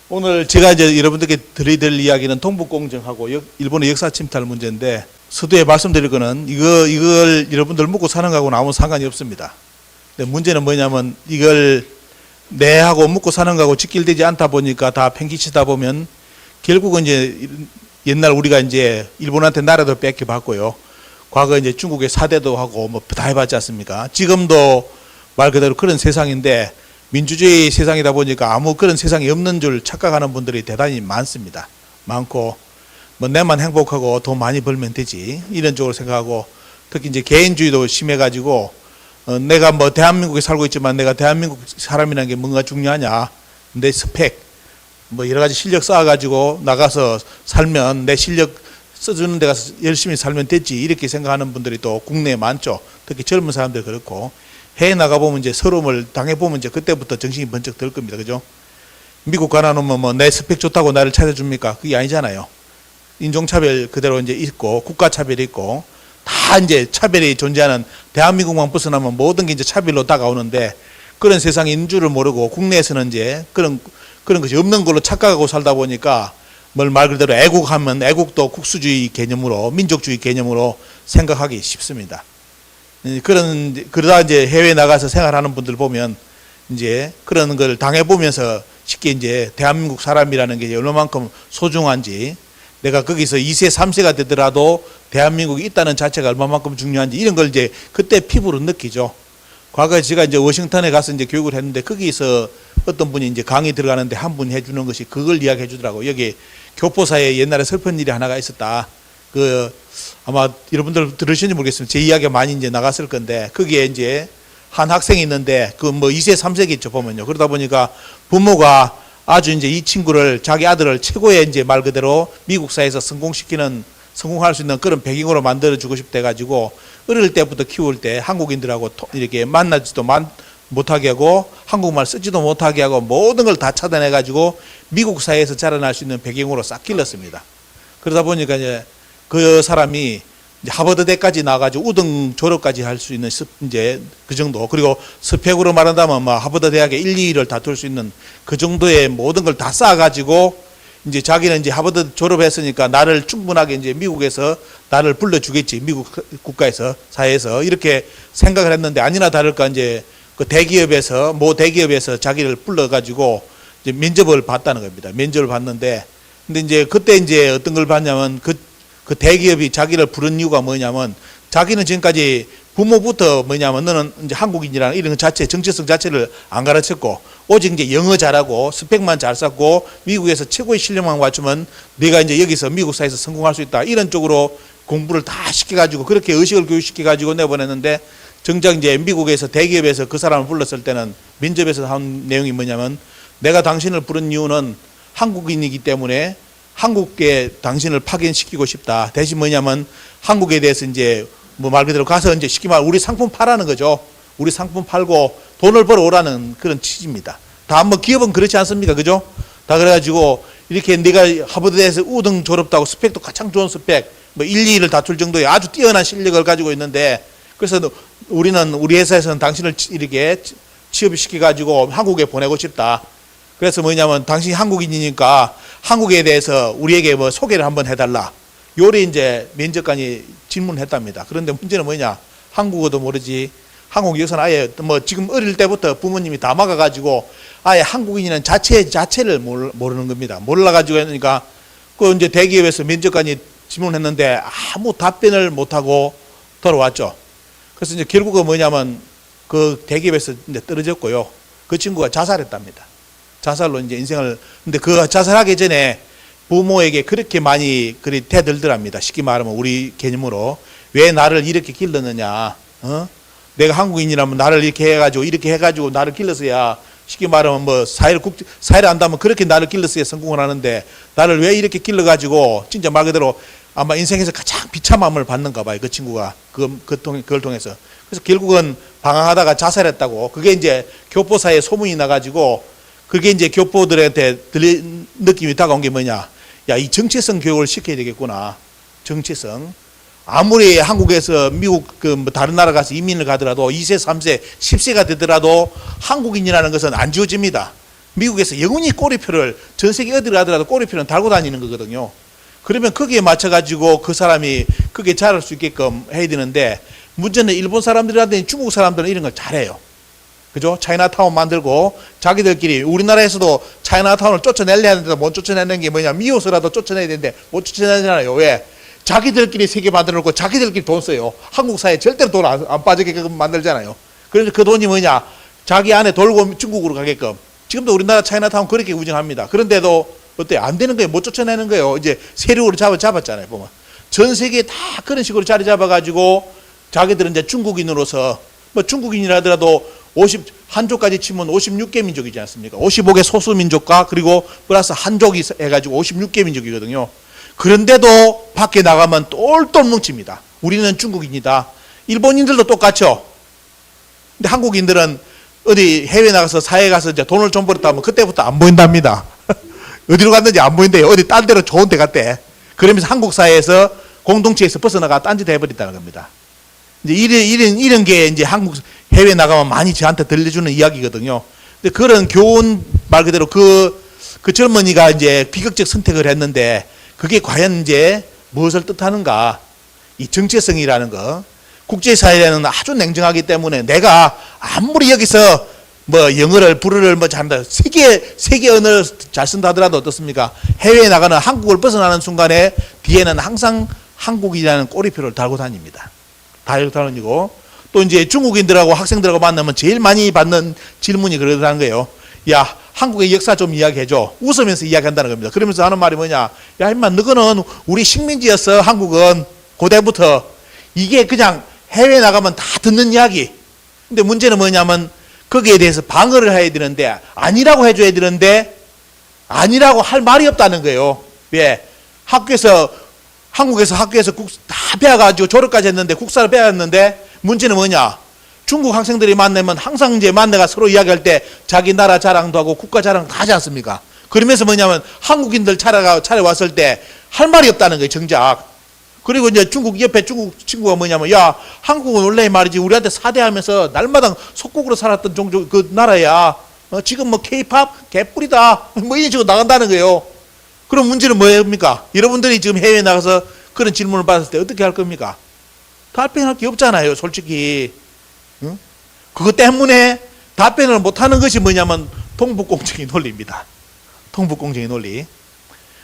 오늘 제가 이제 여러분들께 드릴 이야기는 동북공정하고 일본의 역사 침탈 문제인데, 서두에 말씀드릴 거는 이걸 여러분들 묻고 사는 거하고는 아무 상관이 없습니다. 근데 문제는 뭐냐면, 이걸 내하고 묻고 사는 거하고 직결되지 않다 보니까 다 팽개치다 보면 결국은 이제 옛날 우리가 이제 일본한테 나라도 뺏겨봤고요. 과거 이제 중국에 사대도 하고 뭐 다 해봤지 않습니까? 지금도 말 그대로 그런 세상인데, 민주주의 세상이다 보니까 아무 그런 세상이 없는 줄 착각하는 분들이 대단히 많습니다. 많고, 뭐 내만 행복하고 돈 많이 벌면 되지, 이런 쪽으로 생각하고, 특히 이제 개인주의도 심해가지고, 내가 뭐 대한민국에 살고 있지만 내가 대한민국 사람이라는 게 뭔가 중요하냐, 내 스펙, 뭐 여러 가지 실력 쌓아가지고 나가서 살면, 내 실력 써주는 데 가서 열심히 살면 됐지, 이렇게 생각하는 분들이 또 국내에 많죠. 특히 젊은 사람들 그렇고, 해외 나가보면 이제 서러움을 당해보면 이제 그때부터 정신이 번쩍 들 겁니다. 그죠? 미국 가놔놓으면 뭐 내 스펙 좋다고 나를 찾아줍니까? 그게 아니잖아요. 인종차별 그대로 이제 있고, 국가차별이 있고, 다 이제 차별이 존재하는, 대한민국만 벗어나면 모든 게 이제 차별로 다가오는데, 그런 세상이 있는 줄을 모르고 국내에서는 이제 그런 것이 없는 걸로 착각하고 살다 보니까, 말 그대로 애국하면 애국도 국수주의 개념으로, 민족주의 개념으로 생각하기 쉽습니다. 그러다 이제 해외에 나가서 생활하는 분들 보면 이제 그런 걸 당해보면서 쉽게 이제 대한민국 사람이라는 게 얼마만큼 소중한지, 내가 거기서 2세, 3세가 되더라도 대한민국이 있다는 자체가 얼마만큼 중요한지, 이런 걸 이제 그때 피부로 느끼죠. 과거에 제가 이제 워싱턴에 가서 이제 교육을 했는데, 거기서 어떤 분이 이제 강의 들어가는데 한 분이 해주는 것이 그걸 이야기해 주더라고. 여기 교포사에 옛날에 슬픈 일이 하나가 있었다. 아마 여러분들 들으시는지 모르겠습니다. 제 이야기가 많이 이제 나갔을 건데, 거기에 이제 한 학생이 있는데, 뭐 2세, 3세겠죠, 보면요. 그러다 보니까 부모가 아주 이제 이 친구를, 자기 아들을 최고의 이제 말 그대로 미국 사회에서 성공할 수 있는 그런 배경으로 만들어주고 싶다 해가지고, 어릴 때부터 키울 때 한국인들하고 이렇게 만나지도 못하게 하고, 한국말 쓰지도 못하게 하고, 모든 걸 다 차단해가지고 미국 사회에서 자라날 수 있는 배경으로 싹 길렀습니다. 그러다 보니까 이제 그 사람이 이제 하버드대까지 나가지고 우등 졸업까지 할 수 있는 이제 그 정도, 그리고 스펙으로 말한다면 뭐 하버드 대학의 1, 2위를 다툴 수 있는 그 정도의 모든 걸 다 쌓아가지고, 이제 자기는 이제 하버드 졸업했으니까 나를 충분하게 이제 미국에서 나를 불러주겠지, 미국 국가에서, 사회에서, 이렇게 생각을 했는데, 아니나 다를까 이제 그 대기업에서, 모 대기업에서 자기를 불러가지고 이제 면접을 봤다는 겁니다. 면접을 봤는데, 근데 이제 그때 이제 어떤 걸 봤냐면, 그 대기업이 자기를 부른 이유가 뭐냐면, 자기는 지금까지 부모부터 뭐냐면, 너는 이제 한국인이라는 이런 자체, 정체성 자체를 안 가르쳤고, 오직 이제 영어 잘하고 스펙만 잘 쌓고 미국에서 최고의 실력만 갖추면 네가 이제 여기서 미국 사회에서 성공할 수 있다, 이런 쪽으로 공부를 다 시켜가지고, 그렇게 의식을 교육시켜가지고 내보냈는데, 정작 이제 미국에서 대기업에서 그 사람을 불렀을 때는 면접에서 한 내용이 뭐냐면, 내가 당신을 부른 이유는 한국인이기 때문에 한국에 당신을 파견시키고 싶다. 대신 뭐냐면, 한국에 대해서 이제 뭐 말 그대로 가서 이제 쉽게 말 우리 상품 팔라는 거죠. 우리 상품 팔고 돈을 벌어 오라는 그런 취지입니다. 다 뭐 기업은 그렇지 않습니까? 그죠? 다 그래가지고 이렇게 네가 하버드에서 우등 졸업도 하고 스펙도 가장 좋은 스펙, 뭐 1, 2위를 다툴 정도의 아주 뛰어난 실력을 가지고 있는데, 그래서 우리 회사에서는 당신을 이렇게 취업시켜가지고 한국에 보내고 싶다. 그래서 뭐냐면, 당신이 한국인이니까 한국에 대해서 우리에게 뭐 소개를 한번 해달라. 요리 이제 면접관이 질문했답니다. 그런데 문제는 뭐냐? 한국어도 모르지. 한국 역사는 아예 뭐 지금 어릴 때부터 부모님이 다 막아가지고 아예 한국인이라는 자체를 모르는 겁니다. 몰라가지고 하니까 그 이제 대기업에서 면접관이 질문했는데 아무 답변을 못하고 돌아왔죠. 그래서 이제 결국은 뭐냐면, 그 대기업에서 이제 떨어졌고요. 그 친구가 자살했답니다. 자살로 이제 인생을, 근데 그 자살하기 전에 부모에게 그렇게 많이 대들더랍니다. 쉽게 말하면 우리 개념으로, 왜 나를 이렇게 길렀느냐, 내가 한국인이라면 나를 이렇게 해가지고 나를 길렀어야, 쉽게 말하면 뭐 사회를 안다면 그렇게 나를 길렀어야 성공을 하는데, 나를 왜 이렇게 길러가지고, 진짜 말 그대로 아마 인생에서 가장 비참함을 받는가 봐요, 그 친구가. 그걸 통해서. 그래서 결국은 방황하다가 자살했다고. 그게 이제 교포사에 소문이 나가지고, 그게 이제 교포들한테 느낌이 다가온 게 뭐냐. 야, 이 정체성 교육을 시켜야 되겠구나. 정체성. 아무리 한국에서 미국 뭐 다른 나라 가서 이민을 가더라도 2세, 3세, 10세가 되더라도 한국인이라는 것은 안 지워집니다. 미국에서 영원히 꼬리표를 전 세계 어디를 가더라도 꼬리표는 달고 다니는 거거든요. 그러면 거기에 맞춰가지고 그 사람이 그게 잘할 수 있게끔 해야 되는데 문제는 일본 사람들이라든지 중국 사람들은 이런 걸 잘해요. 그죠? 차이나타운 만들고 자기들끼리 우리나라에서도 차이나타운을 쫓아내려 하는데 못 쫓아내는 게 뭐냐, 미워서라도 쫓아내야 되는데 못 쫓아내잖아요. 왜? 자기들끼리 세계 만들어 놓고 자기들끼리 돈 써요. 한국 사회에 절대로 돈 안 빠지게끔 만들잖아요. 그래서 그 돈이 뭐냐, 자기 안에 돌고 중국으로 가게끔. 지금도 우리나라 차이나타운 그렇게 운영합니다. 그런데도 어때요? 안 되는 거예요. 못 쫓아내는 거예요. 이제 세력으로 잡았잖아요. 보면 전 세계에 다 그런 식으로 자리 잡아가지고 자기들은 이제 중국인으로서, 뭐 중국인이라더라도 한족까지 치면 56개 민족이지 않습니까? 55개 소수 민족과 그리고 플러스 한족이 해가지고 56개 민족이거든요. 그런데도 밖에 나가면 똘똘 뭉칩니다. 우리는 중국인이다. 일본인들도 똑같죠. 근데 한국인들은 어디 해외 나가서 사회에 가서 이제 돈을 좀 벌었다 하면 그때부터 안 보인답니다. 어디로 갔는지 안 보인대요. 어디 딴 데로 좋은 데 갔대. 그러면서 한국 사회에서 공동체에서 벗어나가 딴짓 해버린다는 겁니다. 이제 이런 게 이제 한국 해외 나가면 많이 저한테 들려주는 이야기거든요. 근데 그런 교훈 말 그대로 그 젊은이가 이제 비극적 선택을 했는데 그게 과연 이제 무엇을 뜻하는가? 이 정체성이라는 거. 국제사회는 아주 냉정하기 때문에 내가 아무리 여기서 뭐 영어를 불어를 뭐 잘한다, 세계 언어를 잘 쓴다 하더라도 어떻습니까? 해외에 나가는 한국을 벗어나는 순간에 뒤에는 항상 한국이라는 꼬리표를 달고 다닙니다. 달고 다니고 또 이제 중국인들하고 학생들하고 만나면 제일 많이 받는 질문이 그러더라는 거예요. 야, 한국의 역사 좀 이야기해줘. 웃으면서 이야기한다는 겁니다. 그러면서 하는 말이 뭐냐? 야, 임마, 너거는 우리 식민지였어. 한국은 고대부터. 이게 그냥 해외 나가면 다 듣는 이야기. 근데 문제는 뭐냐면 거기에 대해서 방어를 해야 되는데 아니라고 해줘야 되는데 아니라고 할 말이 없다는 거예요. 왜? 한국에서 학교에서 다 배워가지고 졸업까지 했는데 국사를 배웠는데 문제는 뭐냐? 중국 학생들이 만나면 항상 이제 만나가 서로 이야기할 때 자기 나라 자랑도 하고 국가 자랑도 하지 않습니까? 그러면서 뭐냐면 한국인들 차려왔을 때 할 말이 없다는 거예요, 정작. 그리고 이제 옆에 중국 친구가 뭐냐면, 야, 한국은 원래 말이지 우리한테 사대하면서 날마다 속국으로 살았던 종족 그 나라야. 지금 뭐 K-팝 개뿔이다. 뭐 이런 식으로 나간다는 거예요. 그럼 문제는 뭐입니까? 여러분들이 지금 해외에 나가서 그런 질문을 받았을 때 어떻게 할 겁니까? 답변할 게 없잖아요, 솔직히. 응? 그것 때문에 답변을 못하는 것이 뭐냐면 동북공정의 논리입니다. 동북공정의 논리.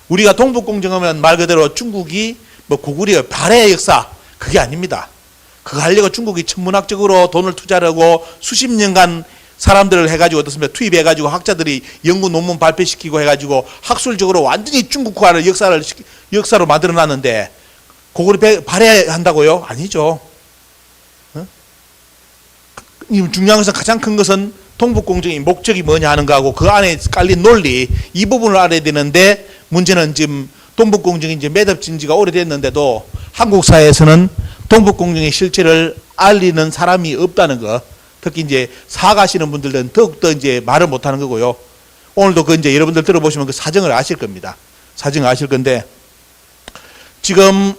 우리가 동북공정하면 말 그대로 중국이 뭐 고구려의 발해의 역사, 그게 아닙니다. 그거 하려고 중국이 천문학적으로 돈을 투자하고 수십 년간 사람들을 해가지고 어떻습니까? 투입해가지고 학자들이 연구 논문 발표시키고 해가지고 학술적으로 완전히 중국화를 역사로 만들어놨는데 그걸 발해한다고요? 아니죠. 어? 중요한 것은 가장 큰 것은 동북공정의 목적이 뭐냐 하는 거하고 그 안에 깔린 논리, 이 부분을 알아야 되는데 문제는 지금 동북공정이 이제 매듭진 지가 오래됐는데도 한국 사회에서는 동북공정의 실체를 알리는 사람이 없다는 거. 특히 이제 사가시는 분들은 더욱더 이제 말을 못하는 거고요. 오늘도 그 이제 여러분들 들어보시면 그 사정을 아실 겁니다. 사정을 아실 건데 지금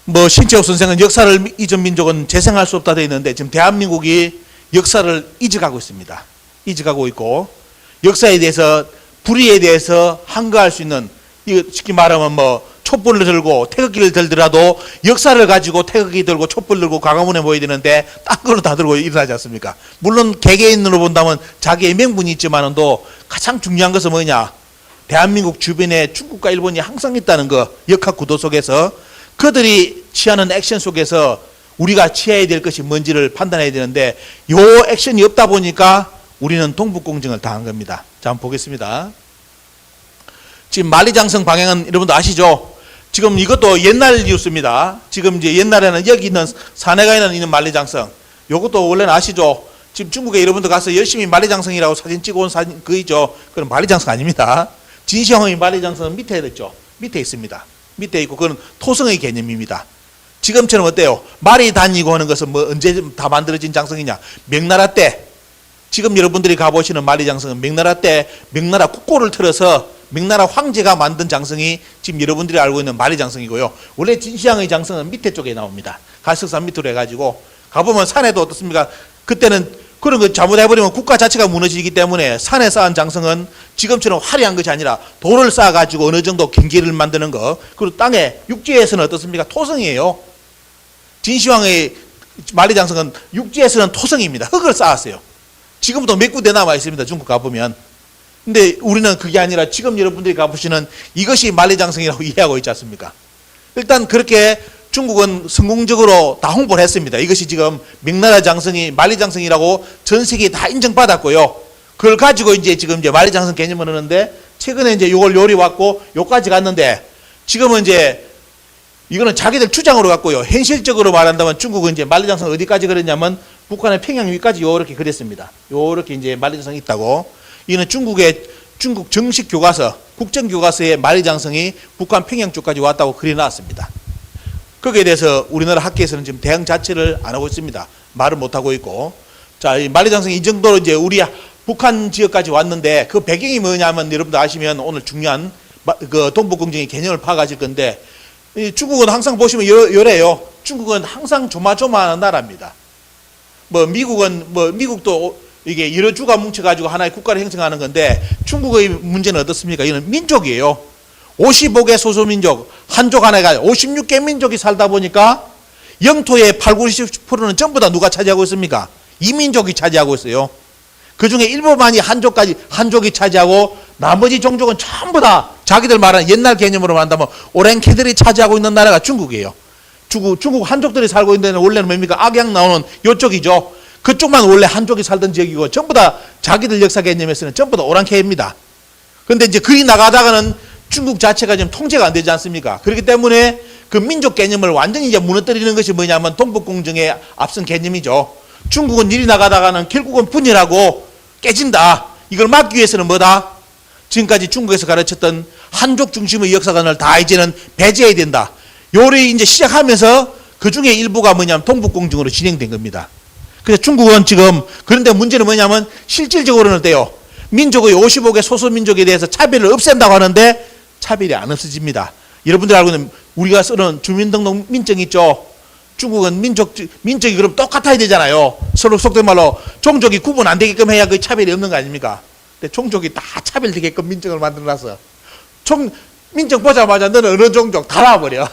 뭐 신채호 선생은 역사를 잊은 민족은 재생할 수 없다 되어 있는데 지금 대한민국이 역사를 잊어가고 있습니다. 잊어가고 있고 역사에 대해서 불의에 대해서 항거할 수 있는, 이거 쉽게 말하면 뭐 촛불을 들고 태극기를 들더라도 역사를 가지고 태극기 들고 촛불 들고 광화문에 모여야 되는데 딴 걸로 다 들고 일어나지 않습니까? 물론 개개인으로 본다면 자기의 명분이 있지만도 가장 중요한 것은 뭐냐? 대한민국 주변에 중국과 일본이 항상 있다는 거, 역학 구도 속에서 그들이 취하는 액션 속에서 우리가 취해야 될 것이 뭔지를 판단해야 되는데 요 액션이 없다 보니까 우리는 동북공정을 당한 겁니다. 자, 한번 보겠습니다. 지금 만리장성 방향은 여러분도 아시죠? 지금 이것도 옛날 뉴스입니다. 지금 이제 옛날에는 여기 있는 산해가에 있는 만리장성, 요것도 원래는 아시죠? 지금 중국에 여러분들 가서 열심히 만리장성이라고 사진 찍어 온 사진 그이죠. 그건 만리장성 아닙니다. 진시황의 만리장성은 밑에 있죠. 밑에 있습니다. 밑에 있고 그건 토성의 개념입니다. 지금처럼 어때요? 말이 다니고 하는 것은 뭐 언제 다 만들어진 장성이냐? 명나라 때. 지금 여러분들이 가보시는 만리장성은 명나라 때 명나라 국고를 틀어서 명나라 황제가 만든 장성이 지금 여러분들이 알고 있는 만리장성이고요. 원래 진시황의 장성은 밑에 쪽에 나옵니다. 가석산 밑으로 해가지고 가보면 산에도 어떻습니까? 그때는 그런 거 잘못해버리면 국가 자체가 무너지기 때문에 산에 쌓은 장성은 지금처럼 화려한 것이 아니라 돌을 쌓아가지고 어느 정도 경계를 만드는 거. 그리고 땅에 육지에서는 어떻습니까? 토성이에요. 진시황의 만리장성은 육지에서는 토성입니다. 흙을 쌓았어요. 지금도 몇 군데 남아 있습니다. 중국 가보면. 근데 우리는 그게 아니라 지금 여러분들이 가보시는 이것이 만리장성이라고 이해하고 있지 않습니까? 일단 그렇게 중국은 성공적으로 다 홍보를 했습니다. 이것이 지금 명나라 장성이 만리장성이라고 전 세계에 다 인정받았고요. 그걸 가지고 지금 만리장성 개념을 하는데 최근에 요걸 요리 왔고 요까지 갔는데 지금은 이거는 자기들 주장으로 갔고요. 현실적으로 말한다면 중국은 만리장성 어디까지 그랬냐면 북한의 평양 위까지 요렇게 그랬습니다. 요렇게 만리장성이 있다고. 이는 중국 정식 교과서, 국정교과서에 만리장성이 북한 평양 쪽까지 왔다고 그려놨습니다. 거기에 대해서 우리나라 학계에서는 지금 대응 자체를 안 하고 있습니다. 말을 못 하고 있고. 자, 이 만리장성이 이 정도로 우리 북한 지역까지 왔는데 그 배경이 뭐냐면 여러분들 아시면 오늘 중요한 그 동북공정의 개념을 파악하실 건데 이 중국은 항상 보시면 요래요. 중국은 항상 조마조마한 나라입니다. 미국도 이게 여러 주가 뭉쳐가지고 하나의 국가를 형성하는 건데 중국의 문제는 어떻습니까? 이는 민족이에요. 55개 소수민족, 한족 하나가 56개 민족이 살다 보니까 영토의 80, 90%는 전부 다 누가 차지하고 있습니까? 이민족이 차지하고 있어요. 그 중에 일부만이 한족이 차지하고 나머지 종족은 전부 다 자기들 말하는 옛날 개념으로 말한다면 오랭캐들이 차지하고 있는 나라가 중국이에요. 중국 한족들이 살고 있는 데는 원래는 뭡니까? 악양 나오는 요쪽이죠. 그쪽만 원래 한족이 살던 지역이고 전부 다 자기들 역사 개념에서는 전부 다 오랑캐입니다. 그런데 그리 나가다가는 중국 자체가 지금 통제가 안 되지 않습니까? 그렇기 때문에 그 민족 개념을 완전히 무너뜨리는 것이 뭐냐면 동북공정의 앞선 개념이죠. 중국은 이리 나가다가는 결국은 분열하고 깨진다. 이걸 막기 위해서는 뭐다? 지금까지 중국에서 가르쳤던 한족 중심의 역사관을 다 이제는 배제해야 된다. 요리 시작하면서 그 중에 일부가 뭐냐면 동북공정으로 진행된 겁니다. 그래서 중국은 지금 그런데 문제는 뭐냐면 실질적으로는 어때요? 민족의 55개 소수민족에 대해서 차별을 없앤다고 하는데 차별이 안 없어집니다. 여러분들 알고 있는 우리가 쓰는 주민등록 민증 있죠? 중국은 민족이 그럼 똑같아야 되잖아요. 서로 속된 말로 종족이 구분 안 되게끔 해야 그 차별이 없는 거 아닙니까? 근데 종족이 다 차별되게끔 민증을 만들어놨어. 민증 보자마자 너는 어느 종족 다 나와버려.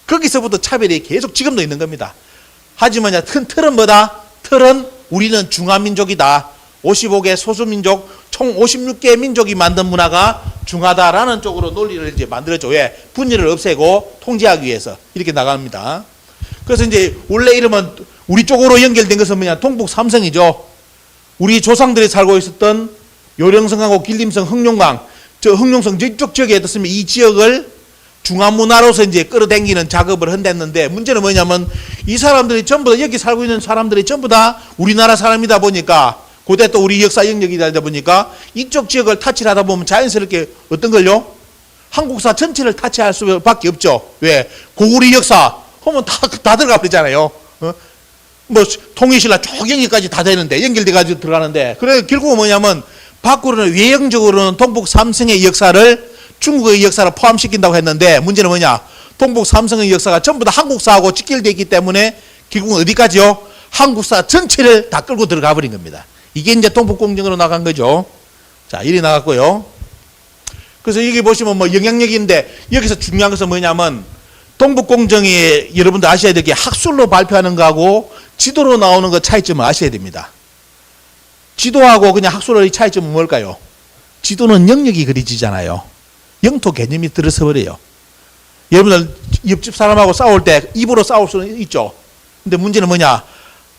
거기서부터 차별이 계속 지금도 있는 겁니다. 하지만 틀은 뭐다? 틀은 우리는 중화민족이다. 55개 소수민족, 총 56개 민족이 만든 문화가 중화다라는 쪽으로 논리를 만들어줘. 왜? 분열을 없애고 통제하기 위해서 이렇게 나갑니다. 그래서 원래 이름은 우리 쪽으로 연결된 것은 뭐냐? 동북 삼성이죠. 우리 조상들이 살고 있었던 요령성하고 길림성, 흥룡강, 흥룡성 이쪽 지역에 어떻습니까? 이 지역을 중화문화로서 끌어당기는 작업을 한댔는데 문제는 뭐냐면 이 사람들이 전부 다 여기 살고 있는 사람들이 전부 다 우리나라 사람이다 보니까 고대 또 우리 역사 영역이다 보니까 이쪽 지역을 타치를 하다 보면 자연스럽게 어떤 걸요? 한국사 전체를 타치할 수밖에 없죠. 왜? 고구리 역사 하면 다 들어가 버리잖아요. 통일신라 쭉 영역까지 다 되는데 연결돼가지고 들어가는데 그래 결국은 뭐냐면 밖으로는 외형적으로는 동북 삼성의 역사를 중국의 역사를 포함시킨다고 했는데 문제는 뭐냐? 동북 삼성의 역사가 전부 다 한국사하고 직결되어 있기 때문에 결국은 어디까지요? 한국사 전체를 다 끌고 들어가 버린 겁니다. 이게 동북공정으로 나간 거죠. 자, 이리 나갔고요. 그래서 여기 보시면 영향력인데 여기서 중요한 것은 뭐냐면 동북공정이 여러분들 아셔야 될 게 학술로 발표하는 거하고 지도로 나오는 거 차이점을 아셔야 됩니다. 지도하고 그냥 학술의 차이점은 뭘까요? 지도는 영역이 그려지잖아요. 영토 개념이 들어서 버려요. 여러분들 옆집 사람하고 싸울 때 입으로 싸울 수는 있죠. 근데 문제는 뭐냐?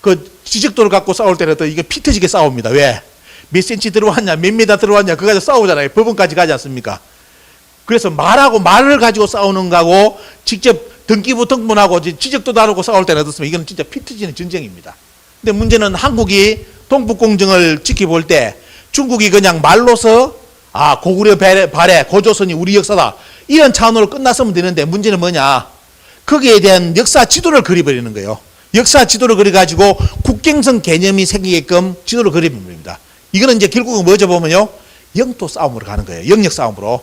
그 지적도를 갖고 싸울 때는 또 이게 피 터지게 싸웁니다. 왜? 몇 센치 들어왔냐, 몇 미터 들어왔냐, 그거 가지고 싸우잖아요. 법원까지 가지 않습니까? 그래서 말을 가지고 싸우는 거하고 직접 등기부등본하고 지적도 다루고 싸울 때는 어떻습니까? 이건 진짜 피 터지는 전쟁입니다. 근데 문제는 한국이 동북공정을 지켜볼 때 중국이 그냥 말로서 고구려 발해, 고조선이 우리 역사다. 이런 차원으로 끝났으면 되는데 문제는 뭐냐? 거기에 대한 역사 지도를 그려버리는 거예요. 역사 지도를 그려가지고 국경선 개념이 생기게끔 지도를 그려버리는 겁니다. 이거는 결국은 뭐죠 보면요? 영토 싸움으로 가는 거예요. 영역 싸움으로.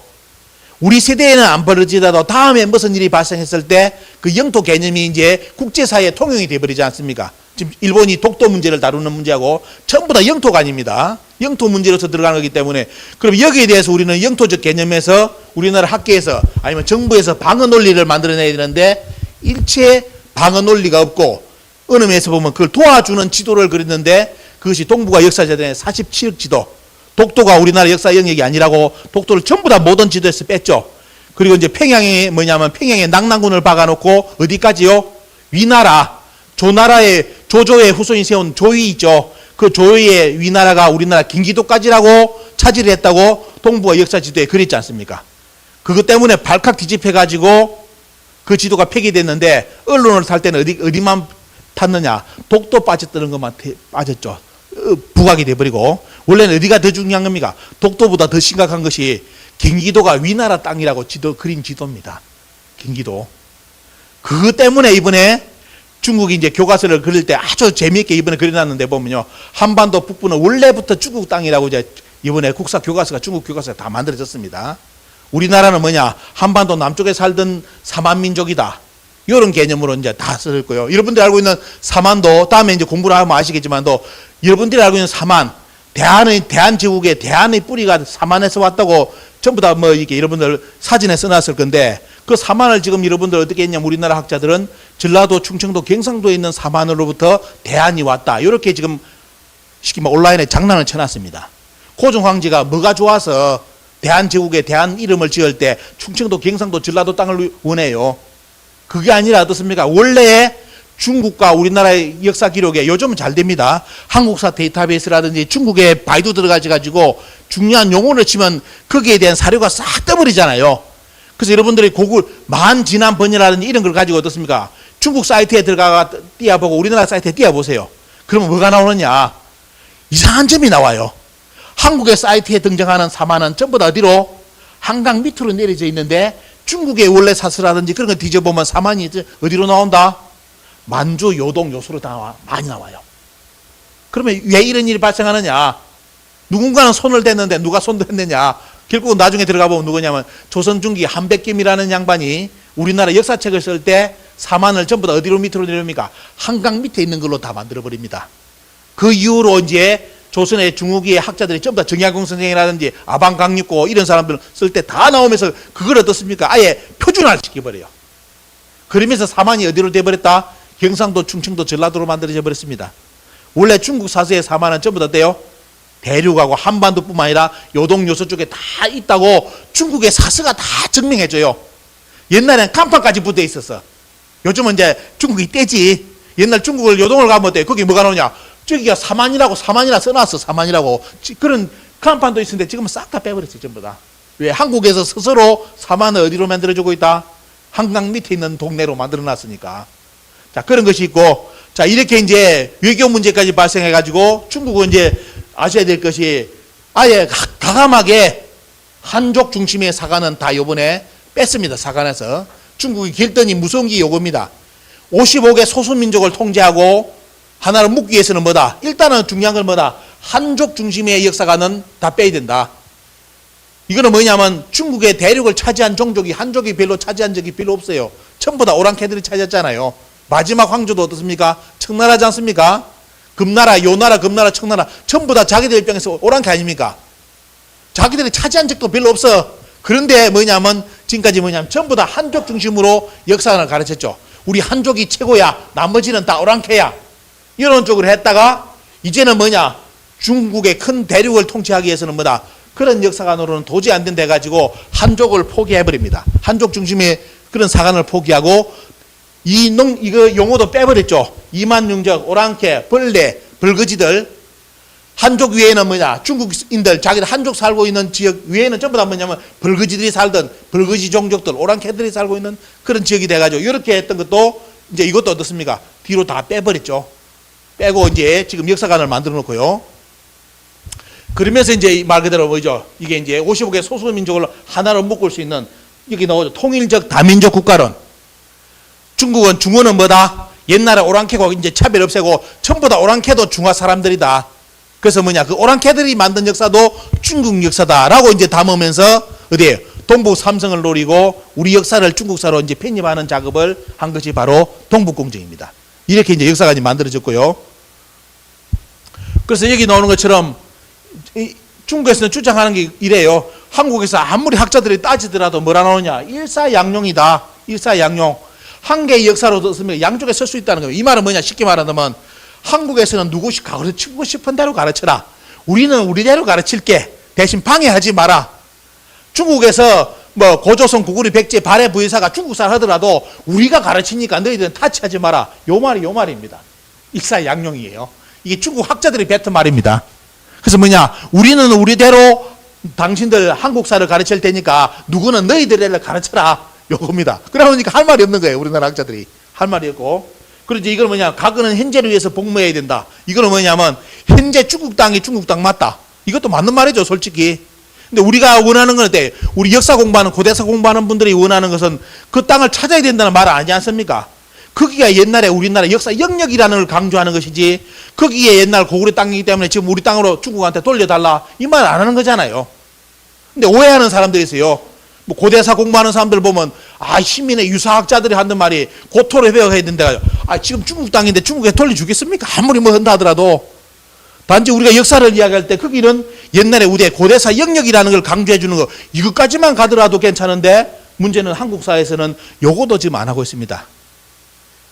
우리 세대에는 안 벌어지더라도 다음에 무슨 일이 발생했을 때 그 영토 개념이 국제사회에 통용이 돼버리지 않습니까? 지금 일본이 독도 문제를 다루는 문제하고 전부 다 영토가 아닙니다. 영토 문제로서 들어가는 거기 때문에 그럼 여기에 대해서 우리는 영토적 개념에서 우리나라 학계에서 아니면 정부에서 방어 논리를 만들어내야 되는데 일체 방어 논리가 없고 어느 면에서 보면 그걸 도와주는 지도를 그렸는데 그것이 동북아 역사재단의 47억 지도. 독도가 우리나라 역사 영역이 아니라고 독도를 전부 다 모든 지도에서 뺐죠. 그리고 이제 평양에 뭐냐면 평양에 낙랑군을 박아놓고 어디까지요? 위나라, 조나라의 조조의 후손이 세운 조위 있죠. 그 조위의 위나라가 우리나라 경기도까지라고 차지를 했다고 동북아 역사 지도에 그랬지 않습니까? 그것 때문에 발칵 뒤집혀가지고 그 지도가 폐기됐는데 언론을 탈 때는 어디만 탔느냐? 독도 빠졌다는 것만 빠졌죠. 부각이 돼버리고 원래는 어디가 더 중요한 겁니까? 독도보다 더 심각한 것이 경기도가 위나라 땅이라고 그린 지도입니다. 경기도. 그것 때문에 이번에 중국이 이제 교과서를 그릴 때 아주 재미있게 이번에 그려놨는데 보면요. 한반도 북부는 원래부터 중국 땅이라고 이제 이번에 국사 교과서가 중국 교과서가 다 만들어졌습니다. 우리나라는 뭐냐? 한반도 남쪽에 살던 사만민족이다. 이런 개념으로 이제 다 쓸 거예요. 여러분들이 알고 있는 사만도 다음에 이제 공부를 하면 아시겠지만도 여러분들이 알고 있는 사만, 대한제국의 대한의 뿌리가 사만에서 왔다고 전부 다 뭐 이렇게 여러분들 사진에 써놨을 건데 그 사만을 지금 여러분들 어떻게 했냐면 우리나라 학자들은 전라도, 충청도, 경상도에 있는 사만으로부터 대한이 왔다. 이렇게 지금 쉽게 말 온라인에 장난을 쳐놨습니다. 고종 황제가 뭐가 좋아서 대한제국의 대한 이름을 지을 때 충청도, 경상도, 전라도 땅을 원해요. 그게 아니라 어떻습니까? 원래 중국과 우리나라의 역사 기록에 요즘은 잘 됩니다. 한국사 데이터베이스라든지 중국에 바이두 들어가가지고 중요한 용어를 치면 거기에 대한 사료가 싹 떠버리잖아요. 그래서 여러분들이 고글 만지난 번이라든지 이런 걸 가지고 어떻습니까? 중국 사이트에 들어가 띄워보고 우리나라 사이트에 띄워보세요. 그러면 뭐가 나오느냐? 이상한 점이 나와요. 한국의 사이트에 등장하는 사만은 전부 다 어디로? 한강 밑으로 내려져 있는데 중국의 원래 사슬라든지 그런 거 뒤져보면 사만이 어디로 나온다? 만주, 요동, 요소로 많이 나와요. 그러면 왜 이런 일이 발생하느냐? 누군가는 손을 댔는데 누가 손을 댔느냐? 결국은 나중에 들어가 보면 누구냐면 조선중기 한백김이라는 양반이 우리나라 역사책을 쓸 때 사만을 전부 다 어디로 밑으로 내려옵니까? 한강 밑에 있는 걸로 다 만들어버립니다. 그 이후로 이제 조선의 중후기의 학자들이 전부 다 정약용 선생이라든지 아방강육고 이런 사람들 쓸 때 다 나오면서 그걸 어떻습니까? 아예 표준화를 시켜버려요. 그러면서 사만이 어디로 돼버렸다? 경상도, 충청도, 전라도로 만들어져 버렸습니다. 원래 중국 사서의 사만은 전부 다 어때요? 대륙하고 한반도뿐만 아니라 요동, 요소 쪽에 다 있다고 중국의 사서가 다 증명해줘요. 옛날엔 간판까지 붙어 있었어. 요즘은 이제 중국이 떼지. 옛날 중국을 요동을 가면 어때? 거기 뭐가 나오냐? 저기가 사만이라 써놨어. 사만이라고. 그런 간판도 있었는데 지금은 싹 다 빼버렸어요. 전부 다. 왜? 한국에서 스스로 사만을 어디로 만들어주고 있다? 한강 밑에 있는 동네로 만들어놨으니까. 자, 그런 것이 있고, 자, 이렇게 이제 외교 문제까지 발생해가지고 중국은 이제 아셔야 될 것이 아예 가감하게 한족 중심의 사관은 다 요번에 뺐습니다. 사관에서. 중국이 결단이 무서운 게 요겁니다. 55개 소수민족을 통제하고 하나를 묶기 위해서는 뭐다? 일단은 중요한 건 뭐다? 한족 중심의 역사관은 다 빼야 된다. 이거는 뭐냐면 중국의 대륙을 차지한 종족이 한족이 별로 차지한 적이 별로 없어요. 전부 다 오랑캐들이 차지했잖아요. 마지막 황조도 어떻습니까? 청나라지 않습니까? 금나라, 요나라, 금나라, 청나라 전부 다 자기들 입장에서 오랑캐 아닙니까? 자기들이 차지한 적도 별로 없어. 그런데 뭐냐면 지금까지 뭐냐면 전부 다 한족 중심으로 역사관을 가르쳤죠. 우리 한족이 최고야. 나머지는 다 오랑캐야. 이런 쪽으로 했다가 이제는 뭐냐? 중국의 큰 대륙을 통치하기 위해서는 뭐다? 그런 역사관으로는 도저히 안 된다 해가지고 한족을 포기해버립니다. 한족 중심의 그런 사관을 포기하고 이거 용어도 빼버렸죠. 이만융적, 오랑캐, 벌레, 벌거지들. 한족 위에는 뭐냐? 중국인들, 자기들 한족 살고 있는 지역 위에는 전부 다 뭐냐면 벌거지들이 살던 벌거지 종족들, 오랑캐들이 살고 있는 그런 지역이 돼가지고 이렇게 했던 것도 이제 이것도 어떻습니까? 뒤로 다 빼버렸죠. 빼고 이제 지금 역사관을 만들어 놓고요. 그러면서 이제 말 그대로 뭐죠? 이게 이제 55개 소수민족을 하나로 묶을 수 있는 여기 나오죠. 통일적 다민족 국가론. 중국은 중어는 뭐다? 옛날에 오랑캐고 이제 차별 없애고 전부 다 오랑캐도 중화 사람들이다. 그래서 뭐냐? 그 오랑캐들이 만든 역사도 중국 역사다라고 이제 담으면서 어디에요? 동북 삼성을 노리고 우리 역사를 중국사로 이제 편입하는 작업을 한 것이 바로 동북공정입니다. 이렇게 이제 역사가 이제 만들어졌고요. 그래서 여기 나오는 것처럼 중국에서는 주장하는 게 이래요. 한국에서 아무리 학자들이 따지더라도 뭐라 나오냐? 일사양용이다. 일사양용. 한 개의 역사로 쓰면 양쪽에 설 수 있다는 거예요. 이 말은 뭐냐? 쉽게 말하면 한국에서는 누구씩 가르치고 싶은 대로 가르쳐라. 우리는 우리대로 가르칠게. 대신 방해하지 마라. 중국에서 뭐 고조선 구구리 백제 발해 부의사가 중국사를 하더라도 우리가 가르치니까 너희들은 타치하지 마라. 요 말입니다. 일사양용이에요. 이게 중국 학자들이 뱉은 말입니다. 그래서 뭐냐? 우리는 우리대로 당신들 한국사를 가르칠 테니까 누구는 너희들을 가르쳐라. 요겁니다. 그러니까 할 말이 없는 거예요. 우리나라 학자들이. 할 말이 없고. 그래서 이건 뭐냐? 과거는 현재를 위해서 복무해야 된다. 이거는 뭐냐면 현재 중국 땅이 중국 땅 맞다. 이것도 맞는 말이죠, 솔직히. 근데 우리가 원하는 건 어때? 우리 역사 공부하는, 고대사 공부하는 분들이 원하는 것은 그 땅을 찾아야 된다는 말을 아니지 않습니까? 거기가 옛날에 우리나라 역사 영역이라는 걸 강조하는 것이지, 거기에 옛날 고구려 땅이기 때문에 지금 우리 땅으로 중국한테 돌려달라. 이 말 안 하는 거잖아요. 근데 오해하는 사람들이 있어요. 뭐 고대사 공부하는 사람들 보면, 시민의 유사학자들이 하는 말이 고토를 배워야 된다. 지금 중국 땅인데 중국에 돌려주겠습니까? 아무리 뭐 한다 하더라도. 단지 우리가 역사를 이야기할 때 거기는 옛날에 우리의 고대사 영역이라는 걸 강조해 주는 거, 이것까지만 가더라도 괜찮은데, 문제는 한국사에서는 요거도 지금 안 하고 있습니다.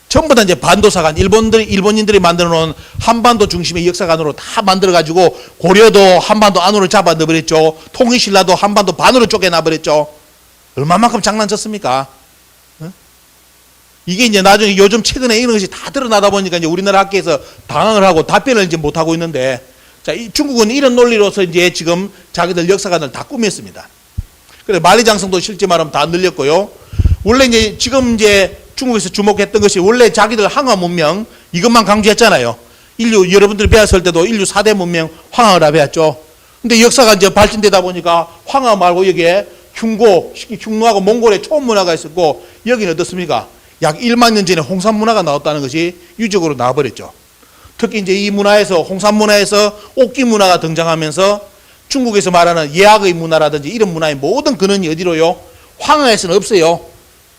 전부 다 이제 반도사관, 일본인들이 만들어 놓은 한반도 중심의 역사관으로 다 만들어 가지고 고려도 한반도 안으로 잡아 넣어버렸죠. 통일신라도 한반도 반으로 쪼개놔 버렸죠. 얼마만큼 장난쳤습니까? 이게 이제 나중에 요즘 최근에 이런 것이 다 드러나다 보니까 이제 우리나라 학계에서 당황을 하고 답변을 이제 못 하고 있는데, 자, 중국은 이런 논리로서 이제 지금 자기들 역사관을 다 꾸몄습니다. 그래서 만리장성도 실제 말하면 다 늘렸고요. 원래 이제 지금 이제 중국에서 주목했던 것이 원래 자기들 항화 문명 이것만 강조했잖아요. 여러분들이 배웠을 때도 인류 4대 문명 황하라 배웠죠. 근데 역사가 이제 발전되다 보니까 황하 말고 여기에 흉노하고 몽골의 초원 문화가 있었고, 여기는 어떻습니까? 약 1만 년 전에 홍산 문화가 나왔다는 것이 유적으로 나와버렸죠. 특히 이제 이 문화에서, 홍산 문화에서 옥기 문화가 등장하면서 중국에서 말하는 예학의 문화라든지 이런 문화의 모든 근원이 어디로요? 황하에서는 없어요.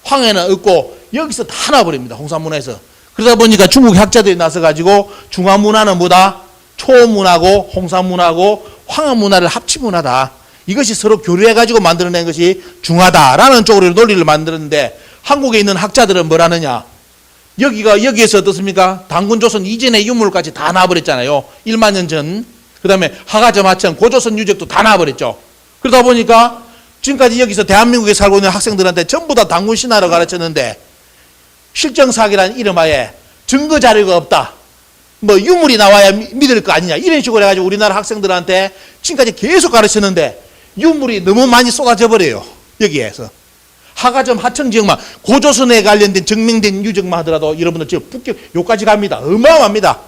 황해는 없고 여기서 다 나와버립니다. 홍산 문화에서. 그러다 보니까 중국 학자들이 나서가지고 중화 문화는 뭐다? 초원 문화고 홍산 문화고 황하 문화를 합친 문화다. 이것이 서로 교류해가지고 만들어낸 것이 중화다라는 쪽으로 논리를 만들었는데, 한국에 있는 학자들은 뭐라느냐? 여기에서 어떻습니까? 단군조선 이전의 유물까지 다 나와버렸잖아요. 1만 년 전. 그 다음에 하가점 하천, 고조선 유적도 다 나와버렸죠. 그러다 보니까 지금까지 여기서 대한민국에 살고 있는 학생들한테 전부 다 단군 신화를 가르쳤는데, 실정사학이라는 이름하에 증거 자료가 없다. 뭐 유물이 나와야 믿을 거 아니냐. 이런 식으로 해가지고 우리나라 학생들한테 지금까지 계속 가르쳤는데 유물이 너무 많이 쏟아져 버려요. 여기에서. 하가점 하청 지역만, 고조선에 관련된 증명된 유적만 하더라도 여러분들 지금 북경 요까지 갑니다. 어마어마합니다.